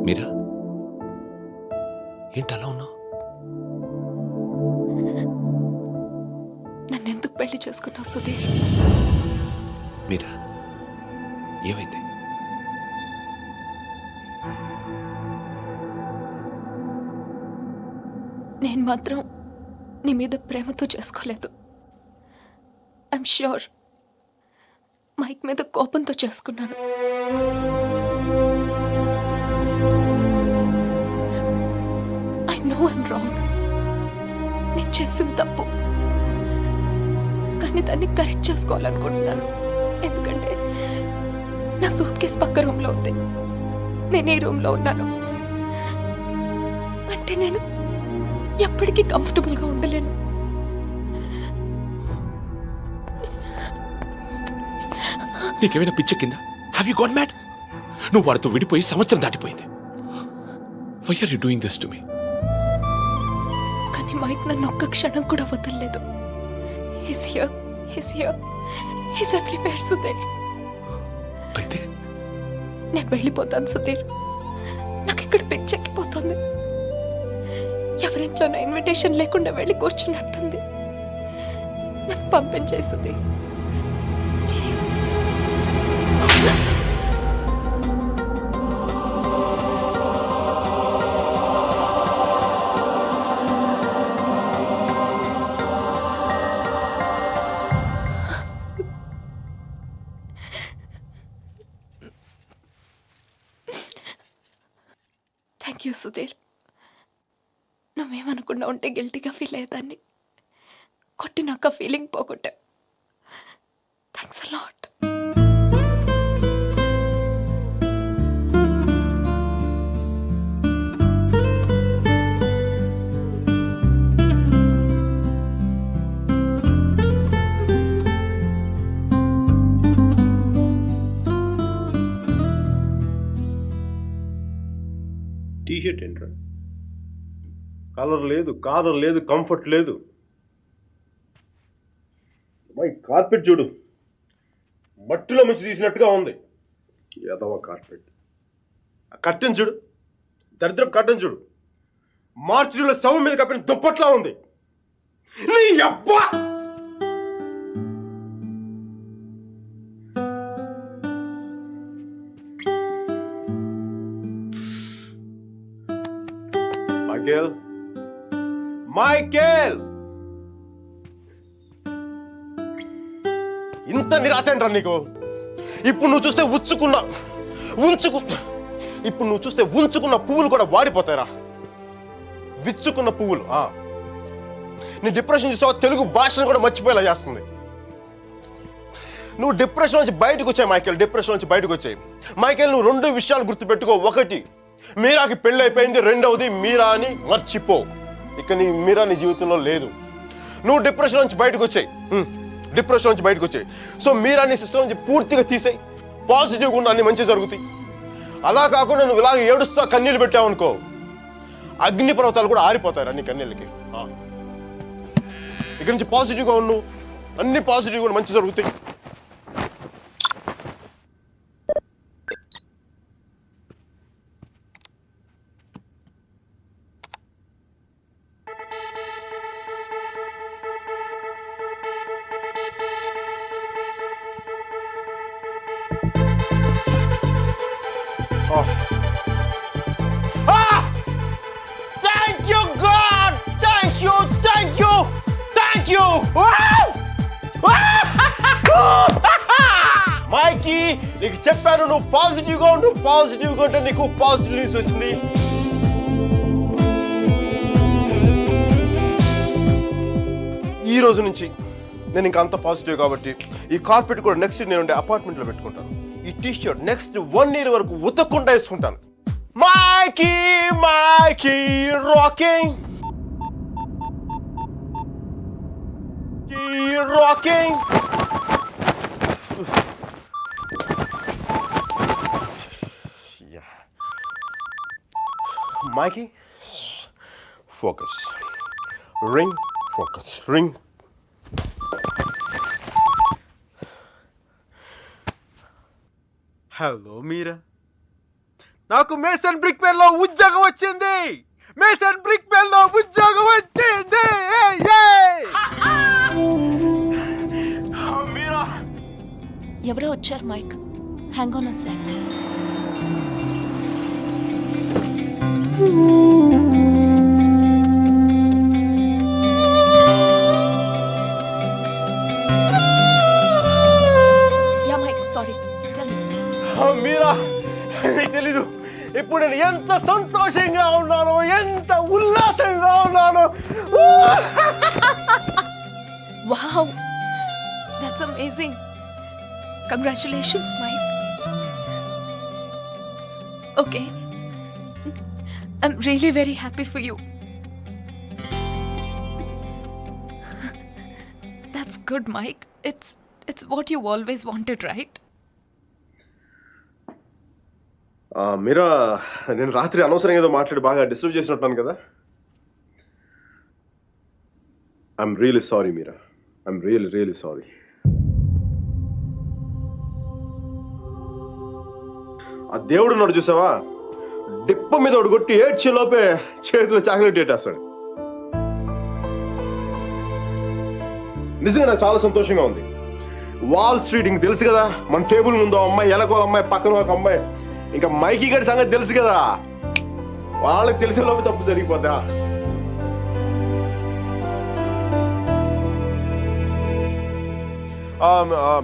మీరా, ఏంటలా ఉన్నావు? నన్నెందుకు పెళ్లి చేసుకున్నావు సుధీర్? మీరా, ఏమైంది? నేను మాత్రం నీ మీద ప్రేమతో చేసుకోలేదు. ఐఎమ్ ష్యూర్ మైక్ మీద కోపంతో చేసుకున్నాను. I know I'm wrong. నేను చేసిన తప్పు, కానీ దాన్ని కరెక్ట్ చేసుకోవాలనుకుంటున్నాను. ఎందుకంటే నా సూట్ కేసు పక్క రూమ్లో ఉంది, నేను ఈ రూమ్లో ఉన్నాను. అంటే నేను ఎప్పటికీ కంఫర్టబుల్గా ఉండలేను. నీకేమైనా పిచ్చెక్కిందా? Have you got mad? నువ్వు వాడితో విడిపోయి సంవత్సరం దాటిపోయింది. Why are you doing this to me? కానీ మైక్ నన్ను ఒక్క క్షణం కూడా వదలలేదు. He's here. He's everywhere, Sudheer. అయితే నేను వెళ్ళిపోతాను సుధీర్. నాకు ఇక్కడ పిచ్చెక్కిపోతుంది. ఎవరింట్లోనో ఇన్విటేషన్ లేకుండా వెళ్ళి కూర్చున్నట్టుంది. నన్ను పంపించేయి సుధీర్. Thank you Sudhir. నువ్వేమనుకున్నా ఉంటే గిల్టీగా ఫీల్ అయ్యేదాన్ని. కొట్టినాక ఫీలింగ్ పోగొట్టా. Thanks a lot. టీషర్ట్ ఏంట్రా, కలర్ లేదు, కాలర్ లేదు, కంఫర్ట్ లేదు. మై కార్పెట్ చూడు, మట్టిలో ముంచి తీసినట్టుగా ఉంది. ఏదవ కార్పెట్. ఆ కట్టెన్ చూడు, దరిద్రపు కట్టెన్ చూడు, మార్చిలో శవం మీద కప్పిన దుప్పట్లా ఉంది. నీ అబ్బా! మైకేల్, ఇంత నిరాశ ఏంట్రా నీకు? ఇప్పుడు నువ్వు చూస్తే ఉంచుకున్న పువ్వులు కూడా వాడిపోతాయిరా. విచ్చుకున్న పువ్వులు. నీ డిప్రెషన్ చూసావా? తెలుగు భాషను కూడా మర్చిపోయేలా చేస్తుంది. నువ్వు డిప్రెషన్ నుంచి బయటకు వచ్చాయి మైకేల్, డిప్రెషన్ నుంచి బయటకు వచ్చాయి మైకేల్. నువ్వు 2 విషయాలు గుర్తుపెట్టుకో. 1, మీరాకి పెళ్ళి అయిపోయింది. 2వది, మీరా అని మర్చిపో. ఇక మీరా నీ జీవితంలో లేదు. నువ్వు డిప్రెషన్ నుంచి బయటకు వచ్చాయి. సో మీరా నీ సిస్టమ్ నుంచి పూర్తిగా తీసేయి. పాజిటివ్గా ఉన్న అన్ని మంచి జరుగుతాయి. అలా కాకుండా నువ్వు ఇలాగ ఏడుస్తా కన్నీళ్ళు పెట్టావు అనుకో, అగ్ని పర్వతాలు కూడా ఆరిపోతాయి నీ కన్నీళ్ళకి. ఇక్కడి నుంచి పాజిటివ్గా ఉండు, అన్ని పాజిటివ్గా ఉండి మంచి జరుగుతాయి. Thank you, God! Thank you! మైకీ, నీకు చెప్పాను నువ్వు పాజిటివ్గా ఉండు. పాజిటివ్గా ఉంటే నీకు పాజిటివ్ న్యూస్ వచ్చింది. ఈ రోజు నుంచి నేను ఇంకా అంత పాజిటివ్ కాబట్టి ఈ కార్పెట్ కూడా నెక్స్ట్ నేను ఉండే అపార్ట్మెంట్లో పెట్టుకుంటాను. ఈ టీషర్ట్ నెక్స్ట్ 1 year వరకు ఉతకకుండా వేసుకుంటాను. Mikey rocking, rocking. Mikey, focus. Ring, focus. Ring. Hello Meera, నాకు మేసన్ బ్రిక్ పెన్లో ఉద్యోగం వచ్చింది. మీరా, ఎవరో వచ్చారు Mike. Hang on a sec. Yeah Mike, sorry. Tell me. Meera, నీకు తెలీదు ఇప్పుడు నేను ఎంత సంతోషంగా ఉన్నానో, ఎంత ఉల్లాసంగా ఉన్నానో. Wow, that's amazing. Congratulations Mike. Okay, I'm really very happy for you. That's good, Mike. It's what you always wanted, right? మీరా, నేను రాత్రి అనవసరంగా ఏదో మాట్లాడి బాగా డిస్టర్బ్ చేసినట్టున్నాను కదా. I'm really sorry Meera, I'm really sorry. ఆ దేవుడు ఉన్నాడు చూసావా, డిప్ప మీద ఒకటి కొట్టి ఏడ్చేలోపే చేతిలో చాక్లెట్ ఏటేస్తాడు. నిజంగా నాకు చాలా సంతోషంగా ఉంది. వాల్ స్ట్రీట్ ఇంక తెలుసు కదా, మన టేబుల్ ముందు అమ్మాయి, ఎలకోల అమ్మాయి, పక్కన ఒక అమ్మాయి, ఇంకా మైకీ గారి సంగతి తెలుసు కదా, వాళ్ళకి తెలిసే లోపే తప్పు జరిగిపోద్దా.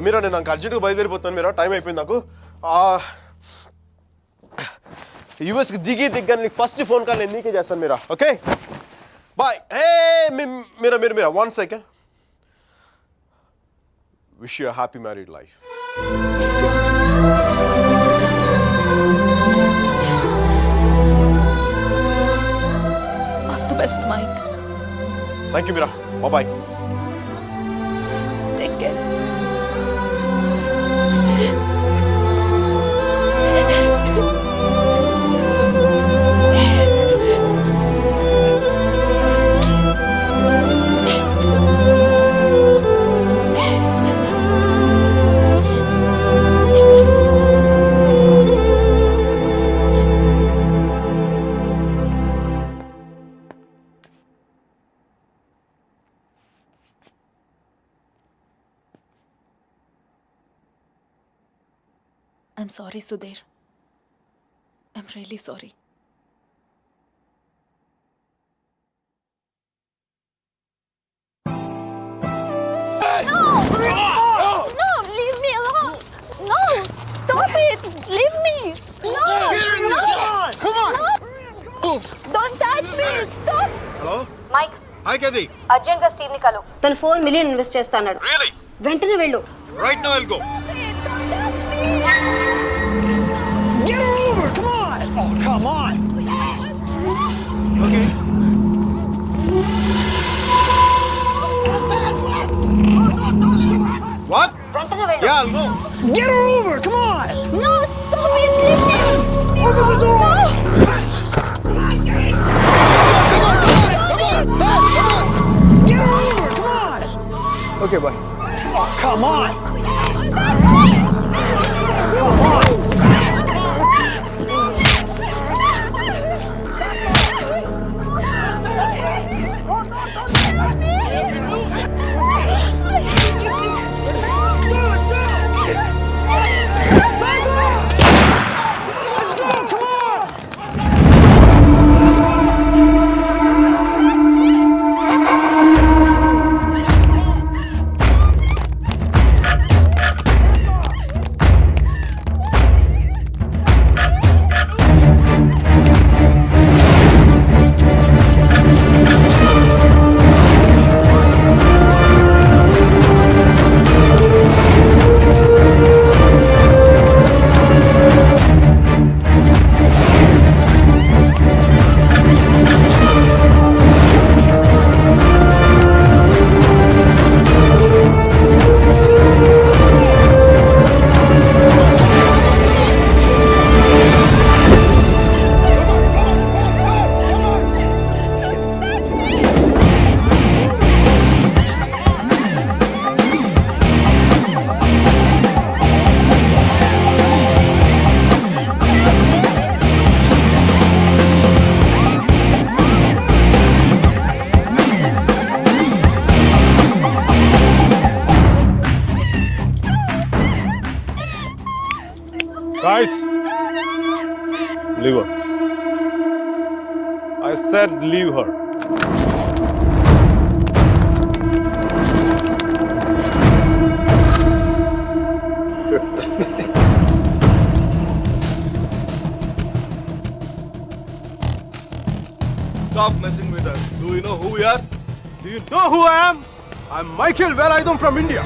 మీరా, నేను నాకు అర్జెంట్గా బయలుదేరిపోతాను. మీరా, టైం అయిపోయింది నాకు. యూఎస్కి దిగ్గా నీకు ఫస్ట్ ఫోన్ కాల్ నేను నీకే చేస్తాను Meera. Okay, bye. Hey Meera 1 second. Wish you a happy married life. All the best Mike. Thank you, Mira. Bye-bye. Take care. I'm sorry, Sudhir. I'm really sorry. No, leave me alone. No, stop it. Leave me. No, no. Come on. No. Don't touch me. Stop. Hello? Mike Hi, Kathy. Urgent గా Steve ని కలు. తను $4 million invest చేస్తాడు. Really? వెంటనే వెళ్ళు. Right now I'll go. Don't touch me. Get her over! Come on! Oh, come on! Okay. What? వెంటనే వెళ్ళు. Yeah, I'll go. Get her over! Come on! No, stop it. Leave me. Open the door! Get her over! Come on! Okay, bye. Oh, come on! Guys, leave her. I said leave her. Stop messing with us. Do you know who we are? Do you know who I am? I'm Michael Velayudham from India.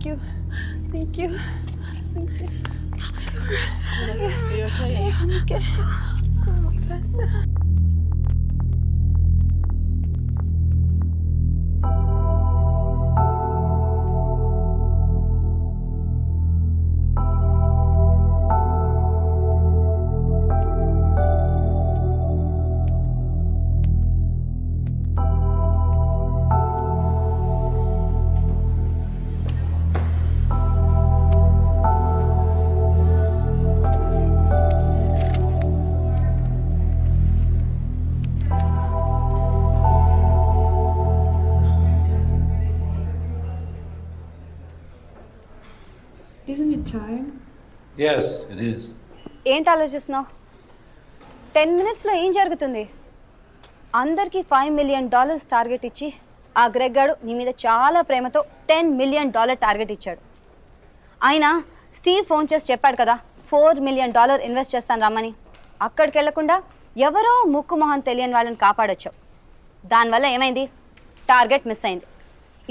Thank you. Thank you. Thank you. Yes. Yes. Oh my God. Isn't it time? Yes, it is. ఏంటి ఆలోచిస్తున్నావు? 10 minutesలో ఏం జరుగుతుంది? అందరికీ $5 million target ఇచ్చి ఆ Greg గాడు నీ మీద చాలా ప్రేమతో $10 million టార్గెట్ ఇచ్చాడు. అయినా స్టీవ్ ఫోన్ చేసి చెప్పాడు కదా $4 million ఇన్వెస్ట్ చేస్తాను రమ్మని. అక్కడికి వెళ్లకుండా ఎవరో ముక్కు మొహం తెలియని వాళ్ళని కాపాడొచ్చావు. దానివల్ల ఏమైంది? టార్గెట్ మిస్ అయింది.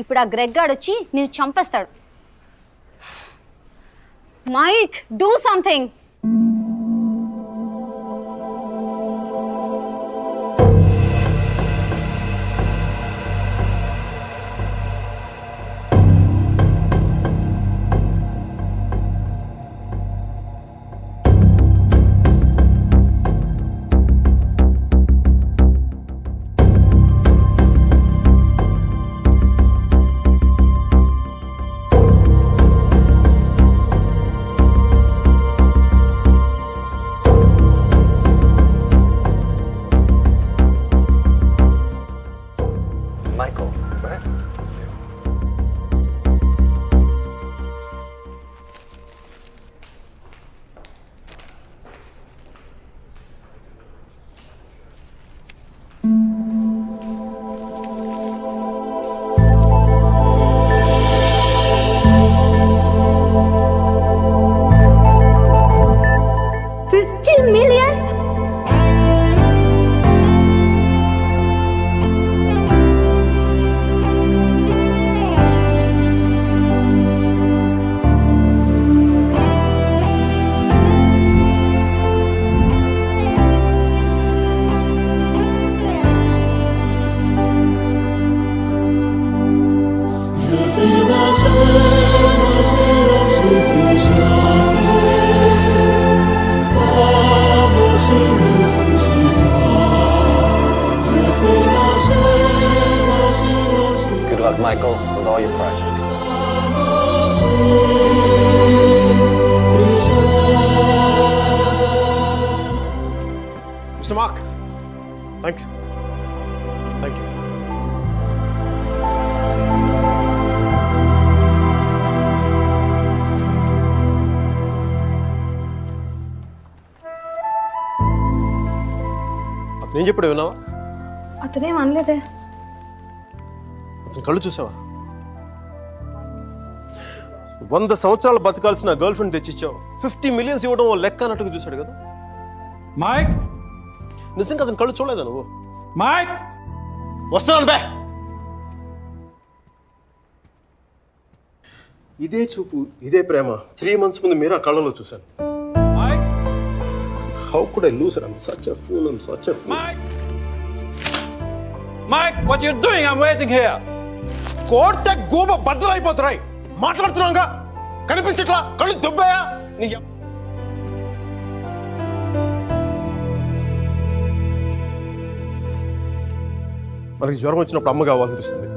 ఇప్పుడు ఆ గ్రెగ్ గాడు వచ్చి నిన్ను చంపేస్తాడు. Mike, do something. Michael, right? $50 million? Good luck, Michael, with all your projects. Mr. Mark, thanks. Thank you. అతను ఏం చెప్పాడు విన్నావా? అతనేం అనలేదే. అతని కళ్ళు చూసావా? 100 సంవత్సరాలు బతకాల్సిన గర్ల్ ఫ్రెండ్ తెచ్చిచ్చావు. 50 million ఇవ్వడం ఓ లెక్క అన్నట్టుగా చూశాడు కదా. మైక్, నిజంగా అతని కళ్ళు చూడలేదా నువ్వు? మైక్, వస్తున్నాను బే. ఇదే చూపు, ఇదే ప్రేమ 3 months ముందు మీరు ఆ కళ్ళలో చూశాను. How could I lose her? I'm such a fool. I'm such a fool. Mike, what you doing? I'm waiting here. కోర్టే గోబ బద్దలైపోతున్నాయి. మాట్లాడుతున్నాగా కనిపించట్లా? కళ్ళు దుబ్బాయా? మనకి జ్వరం వచ్చినప్పుడు అమ్మ కావాలనిపిస్తుంది.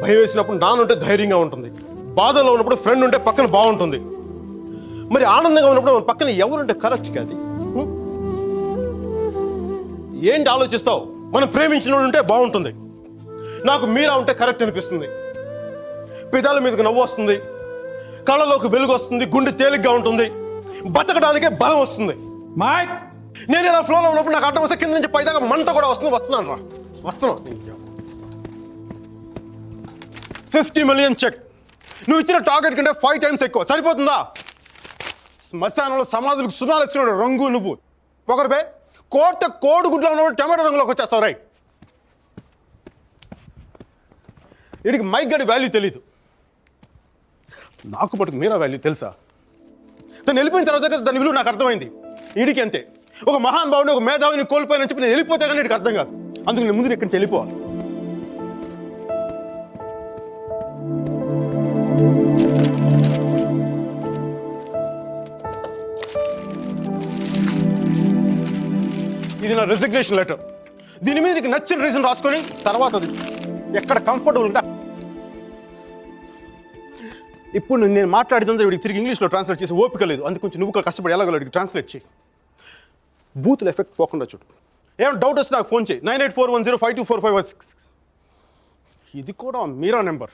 భయం వేసినప్పుడు నాన్న ఉంటే ధైర్యంగా ఉంటుంది. బాధలో ఉన్నప్పుడు ఫ్రెండ్ ఉంటే పక్కన బాగుంటుంది. మరి ఆనందంగా ఉన్నప్పుడు మన పక్కన ఎవరుంటే కరెక్ట్ కాదు. ఏంటి ఆలోచిస్తావు? మనం ప్రేమించిన వాళ్ళు ఉంటే బాగుంటుంది. నాకు మీరా ఉంటే కరెక్ట్ అనిపిస్తుంది. పెదాల మీదకి నవ్వు వస్తుంది, కళ్ళలోకి వెలుగు వస్తుంది, గుండె తేలిగ్గా ఉంటుంది, బతకడానికే బలం వస్తుంది. నేను ఇలా ఫ్లోలో ఉన్నప్పుడు నాకు అడ్డం వస్తే కింద నుంచి పైదాకా మంట కూడా వస్తుంది. వస్తున్నాను రా, వస్తున్నాను. 50 million చెక్. నువ్వు ఇచ్చిన టార్గెట్ కంటే 5 times ఎక్కువ. సరిపోతుందా? శ్మశానంలో సమాధులకు సునాలు వచ్చిన రంగు నువ్వు పొగరబే. కోడిగుడ్లో ఉన్న టమాటో రంగులోకి వచ్చేస్తావు. రైట్, వీడికి మైక్ గడి వాల్యూ తెలీదు. నాకు మటుకు మీరా వాల్యూ తెలుసా? తను వెళ్ళిపోయిన తర్వాత కదా దాని విలువ నాకు అర్థమైంది. వీడికి అంతే. ఒక మహాన్ భావుని, ఒక మేధావిని కోల్పోయినని చెప్పి నేను వెళ్ళిపోతే కానీ వీడికి అర్థం కాదు. అందుకు నేను ముందు ఇక్కడి నుంచి వెళ్ళిపోవాలి. ఇది నా రెసిగ్నేషన్ లెటర్. దీని మీద నీకు నచ్చిన రీజన్ రాసుకొని తర్వాత అది ఎక్కడ కంఫర్టబుల్ ఉంటా. ఇప్పుడు నేను మాట్లాడితే వీడికి తిరిగి ఇంగ్లీష్లో ట్రాన్స్లేట్ చేసి ఓపిక లేదు. అందుకు కొంచెం నువ్వు కష్టపడి ఎలాగో ట్రాన్స్లేట్ చేయి. బూతుల ఎఫెక్ట్ పోకుండా చూడు. ఏమైనా డౌట్ వస్తే నాకు ఫోన్ చేయి. 9841052456. ఇది కూడా మీరా నెంబర్.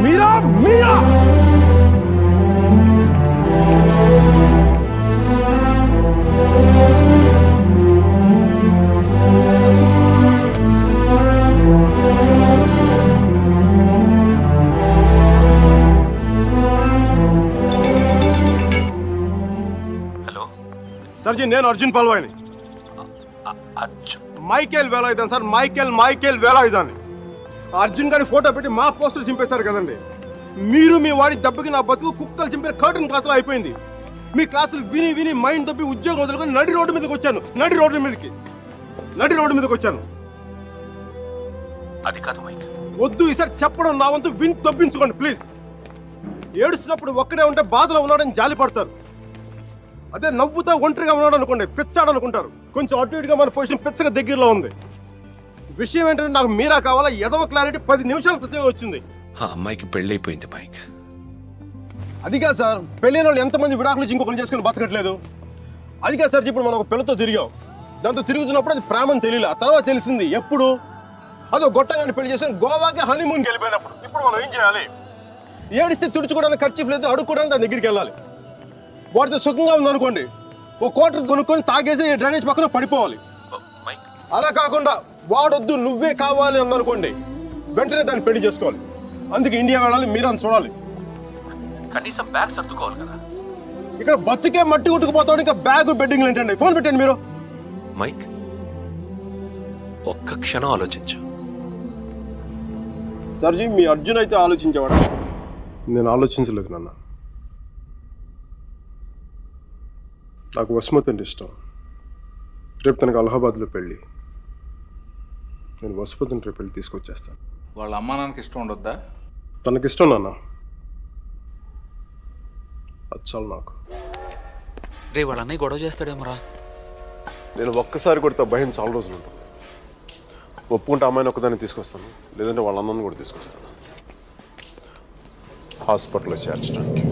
మీరా మీరా సర్జీ, నేను Arjun పల్వాయిని. Michael Velayudham sir, Michael వేలాయుధాన్ని. Arjun గారి ఫోటో పెట్టి మా పోస్టర్ చింపేశారు కదండి. మీరు మీ వాడి దెబ్బకి నా బతుకు కుక్కలు చింపిన కర్టన్ క్లాసులో అయిపోయింది. మీ క్లాసులు విని విని మైండ్ దబ్బి ఉద్యోగం వదులుకొని నడి రోడ్డు మీదకి వచ్చాను. నడి రోడ్డు మీదకి వచ్చాను. అది కాదు మైక్. వద్దు, ఈసారి చెప్పడం నా వంతు విని దబ్బించుకోండి ప్లీజ్. ఏడుస్తున్నప్పుడు ఒక్కడే ఉంటే బాధలో ఉన్నాడని జాలి పడతారు. అదే నవ్వుతా ఒంటరిగా ఉన్నాడు అనుకోండి, పిచ్చాడు అనుకుంటారు. కొంచెం అటు ఇటుగా మన పొజిషన్ పిచ్చగా దగ్గరలో ఉంది. విషయం ఏంటంటే నాకు మీరా కావాలా? ఎదవ క్లారిటీ 10 నిమిషాల క్రితం వచ్చింది. ఆ అమ్మాయికి పెళ్ళైపోయింది మైక్. అదిగా సార్, పెళ్ళైన వాళ్ళు ఎంతమంది విడాకులు ఇంకొకరు చేసుకుని బతకట్లేదు. అదిగా సార్, ఇప్పుడు మనం ఒక పిల్లతో తిరిగాం. దాంతో తిరుగుతున్నప్పుడు అది ప్రేమని తెలియలే. ఆ తర్వాత తెలిసింది. ఎప్పుడు? అదో గొట్టగాని పెళ్లి చేసుకుని గోవాకి హనీమూన్కి వెళ్ళిపోయినప్పుడు. ఇప్పుడు మనం ఏం చేయాలి? ఏడిస్తే తుడుచుకోవడానికి ఖర్చు లేదు, అడుక్కోవడానికి దాని దగ్గరికి వెళ్ళాలి. వాడితో సుఖంగా ఉందనుకోండి, ఓ క్వార్టర్ కొనుక్కొని తాగేసి డ్రైనేజ్ పక్కన పడిపోవాలి. అలా కాకుండా వాడొద్దు నువ్వే కావాలి అందనుకోండి, వెంటనే దాన్ని పెళ్లి చేసుకోవాలి. అందుకే ఇండియా వెళ్ళాలి, మీరా చూడాలి. కనీసం బ్యాగ్ సర్దుకోవాలి కదా. ఇక్కడ బతుకే మట్టి కొట్టుకుపోతాడు, ఇంకా బ్యాగ్ బెడ్డింగ్ ఏంటండి? ఫోన్ పెట్టండి మీరు. మైక్, ఒక్క క్షణం ఆలోచించు. సర్జీ, మీ అర్జున్ అయితే ఆలోచించేవాడా? నేను ఆలోచించలేదు నాన్న. నాకు వసుమతి అంటే ఇష్టం. రేపు తనకు అలహాబాద్లో పెళ్ళి. నేను వసుమతిని రేపు పెళ్ళి తీసుకొచ్చేస్తాను. వాళ్ళ అమ్మా నాన్నకి ఇష్టం ఉండొద్దా? తనకిష్టం నాన్న, అది చాలు నాకు. రే వాళ్ళ అన్నయ్య గొడవ చేస్తాడేమోరా. నేను ఒక్కసారి కొడితే భయం చాలా రోజులు ఉంటుంది. ఒప్పుకుంటే అమ్మాయిని ఒక్కదాన్ని తీసుకొస్తాను, లేదంటే వాళ్ళ అన్నను కూడా తీసుకొస్తాను హాస్పిటల్లో చేర్చడానికి.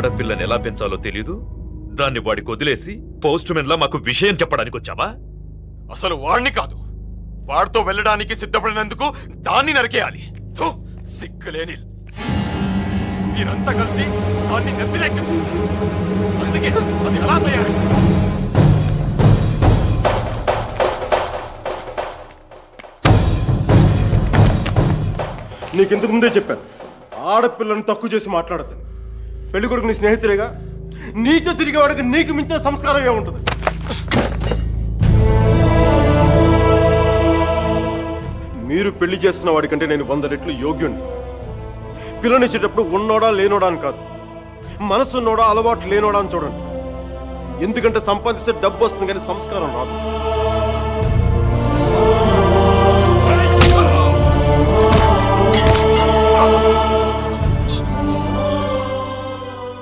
ఆడపిల్లని ఎలా పెంచాలో తెలీదు, దాన్ని వాడికి వదిలేసి పోస్ట్ మెన్ లా మాకు విషయం చెప్పడానికి వచ్చావా? అసలు వాడిని కాదు, వాడితో వెళ్ళడానికి సిద్ధపడినందుకు దాన్ని నరికేయాలి. థు, సిగ్గులేని మీరంతా కలిసి దాన్ని నెత్తినెక్కించు. అందుకే అది ఎలా తయారు? నీకెందుకు ముందే చెప్పాను, ఆడపిల్లను తక్కువ చేసి మాట్లాడద్దని. పెళ్లి కొడుకు నీ స్నేహితులేగా, నీతో తిరిగేవాడికి నీకు మించిన సంస్కారం ఏముంటుంది? మీరు పెళ్లి చేస్తున్న వాడికంటే నేను 100 రెట్లు యోగ్యుణ్ణి. పిల్లనిచ్చేటప్పుడు ఉన్నోడా లేనోడా అని కాదు, మనసున్నోడా అలవాటు లేనోడా అని చూడండి. ఎందుకంటే సంపాదిస్తే డబ్బు వస్తుంది కానీ సంస్కారం రాదు.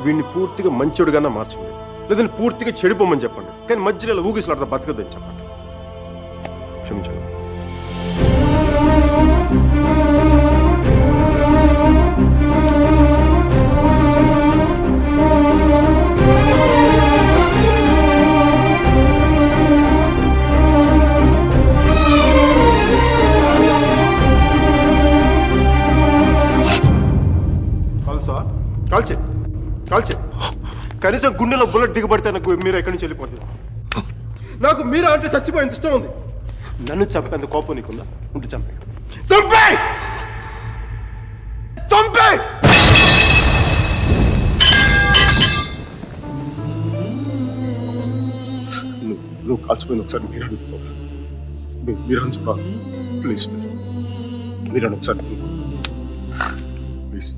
వీడిని పూర్తిగా మంచోడుగానే మార్చండి, లేదంటే పూర్తిగా చెడిపోమని చెప్పండి. కానీ మధ్యలో ఇలా ఊగిసలాడతా బతకద్దని చెప్పండి. క్షమించండి. కాల్చే కాల్చే కనీసం గుండెలో బుల్లెట్ దిగబడితే నాకు మీరు ఎక్కడి నుంచి వెళ్ళిపోతుంది. నాకు మీరా అంటే చచ్చిపోయేంత ఇష్టం ఉంది. నన్ను చంపేంత కోపం నీకుందా? ఉంటే చంపే చంపే చంపే. నువ్వు కాల్చిపోయింది ఒకసారి మీరు అనుకో, మీరు అనుకో ప్లీజ్, మీరు ఒకసారి ప్లీజ్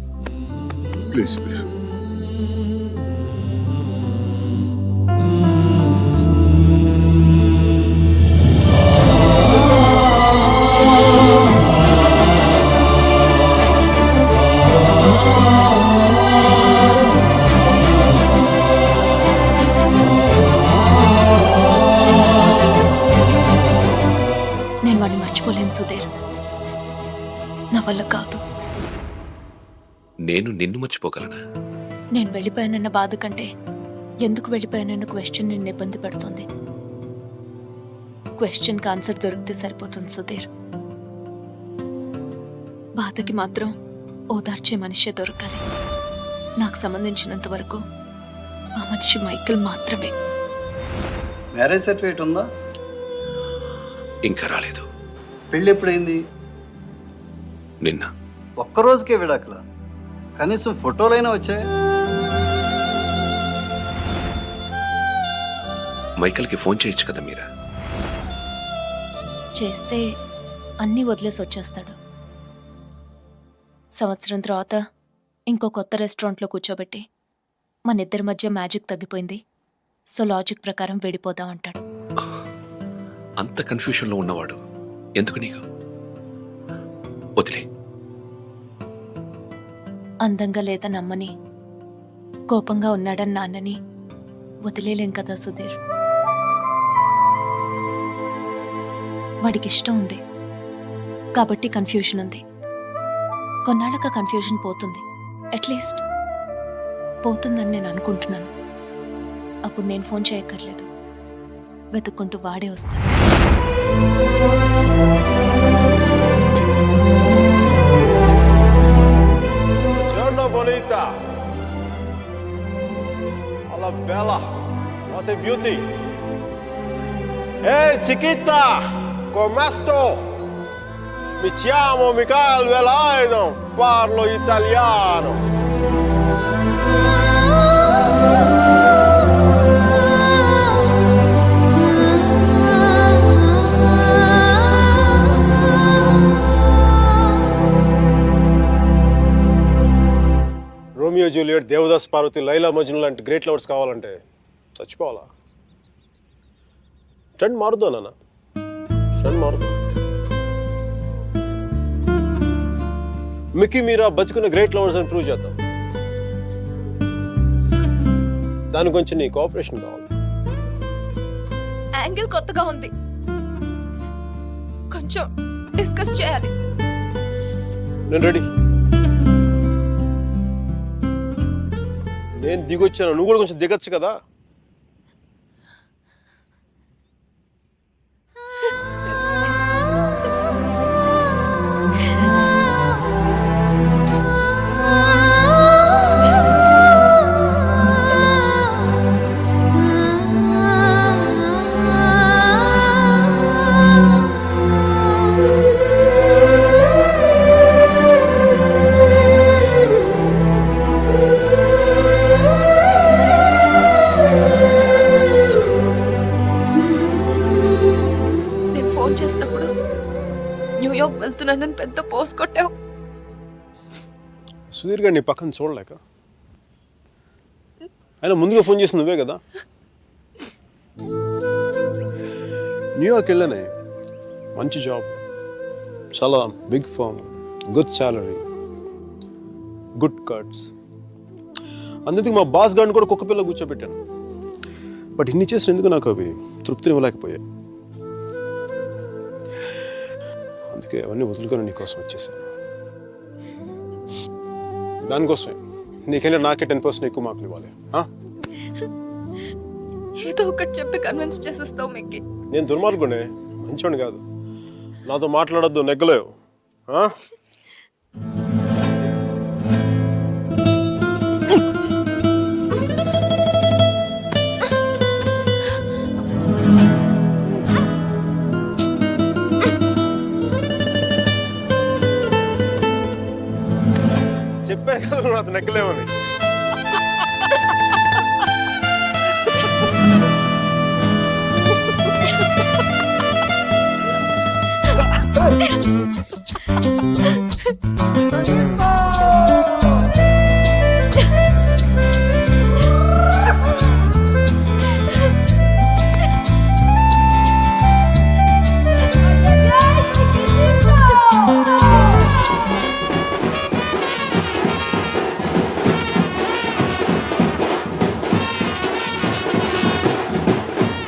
ప్లీజ్ మీరు. నేను వాడిని మర్చిపోలేను సుధీర్, నా వల్ల కాదు. నేను నిన్ను మర్చిపోగలనా? నేను వెళ్ళిపోయానన్న బాధ కంటే ఎందుకు వెళ్ళిపోయానన్న క్వశ్చన్ నిన్ను ఇబ్బంది పెడుతుంది. క్వశ్చన్కి ఆన్సర్ దొరికితే సరిపోతుంది సుధీర్. బాధకి మాత్రం ఓదార్చే మనిషే దొరకాలి. నాకు సంబంధించినంత వరకు ఆ మనిషి మైకేల్ మాత్రమే. మ్యారేజ్ సర్టిఫికేట్ ఉందా? ఇంకా రాలేదు. పెళ్ళి ఎప్పుడైంది? నిన్న. ఒక్కరోజుకే విడాకుల? కనీసం ఫోటోలైనా వచ్చాయి? మైకేల్కి ఫోన్ చేయొచ్చు కదా మీరా? చేస్తే అన్నీ వదిలేసి వచ్చేస్తాడు. సంవత్సరం తర్వాత ఇంకో కొత్త రెస్టారెంట్లో కూర్చోబెట్టి మన ఇద్దరి మధ్య మ్యాజిక్ తగ్గిపోయింది, సో లాజిక్ ప్రకారం విడిపోదాం అంటాడు. అంత కన్ఫ్యూషన్లో ఉన్నవాడు ఎందుకు నీకు? వదిలే. అందంగా లేదని అమ్మని, కోపంగా ఉన్నాడని నాన్నని వదిలేలేం కదా సుధీర్. వాడికి ఇష్టం ఉంది కాబట్టి కన్ఫ్యూషన్ ఉంది. కొన్నాళ్ళక కన్ఫ్యూషన్ పోతుంది, అట్లీస్ట్ పోతుందని నేను అనుకుంటున్నాను. అప్పుడు నేను ఫోన్ చేయక్కర్లేదు, వెతుక్కుంటూ వాడే వస్తాడు. Bonita, alla bella, what a beauty. Ehi chiquita, come sto? Mi chiamo Michael Velaino, parlo italiano. Romeo Juliet, Devdas Parvati, Laila Majnu లాంటి గ్రేట్ లవర్స్ కావాలంటే చచ్చిపోవాలా? ట్రెండ్ మారుద్దా నాన్న, ట్రెండ్ మారుద్దా. మిక్కీ మీరా బతుకున్న గ్రేట్ లవర్స్ అని ప్రూవ్ చేద్దాం. దాని గురించి నీ కోఆపరేషన్ కావాలి. యాంగిల్ కొత్తగా ఉంది, కొంచెం డిస్కస్ చేయాలి. నేను రెడీ. నేను దిగొచ్చాను, నువ్వు కూడా కొంచెం దిగచ్చు కదా. నేను ఫోన్ చేసినప్పుడు న్యూయార్క్ వెళ్తున్నానని పెద్ద పోస్ట్ కొట్టావు. సుధీర్ గారు నీ పక్కన చూడలేక, ఆయన ముందుగా ఫోన్ చేసి నువ్వే కదా. న్యూయార్క్ వెళ్ళానే, మంచి జాబ్, చాలా big firm, good salary, good cuts. అందుకే మా బాస్ గారిని కూడా కుక్క పిల్ల కూర్చోబెట్టాను. బట్ ఇన్ని చేసిన ఎందుకు నాకు అవి తృప్తిని ఇవ్వలేకపోయాయి. అందుకే అవన్నీ వదులుకొని నీకోసం వచ్చేసాను. దానికోసమే నీకంటే నాకే 10% ఎక్కువ మార్కులు ఇవ్వాలి. ఏదో ఒకటి చెప్పి కన్విన్స్ చేసేస్తావు మిక్కి. నేను దుర్మార్గునే, మంచోని కాదు. నాతో మాట్లాడొద్దు, నెగ్గలేవు. చెప్పాను కదా నువ్వు నాతో నెగ్గలేవని.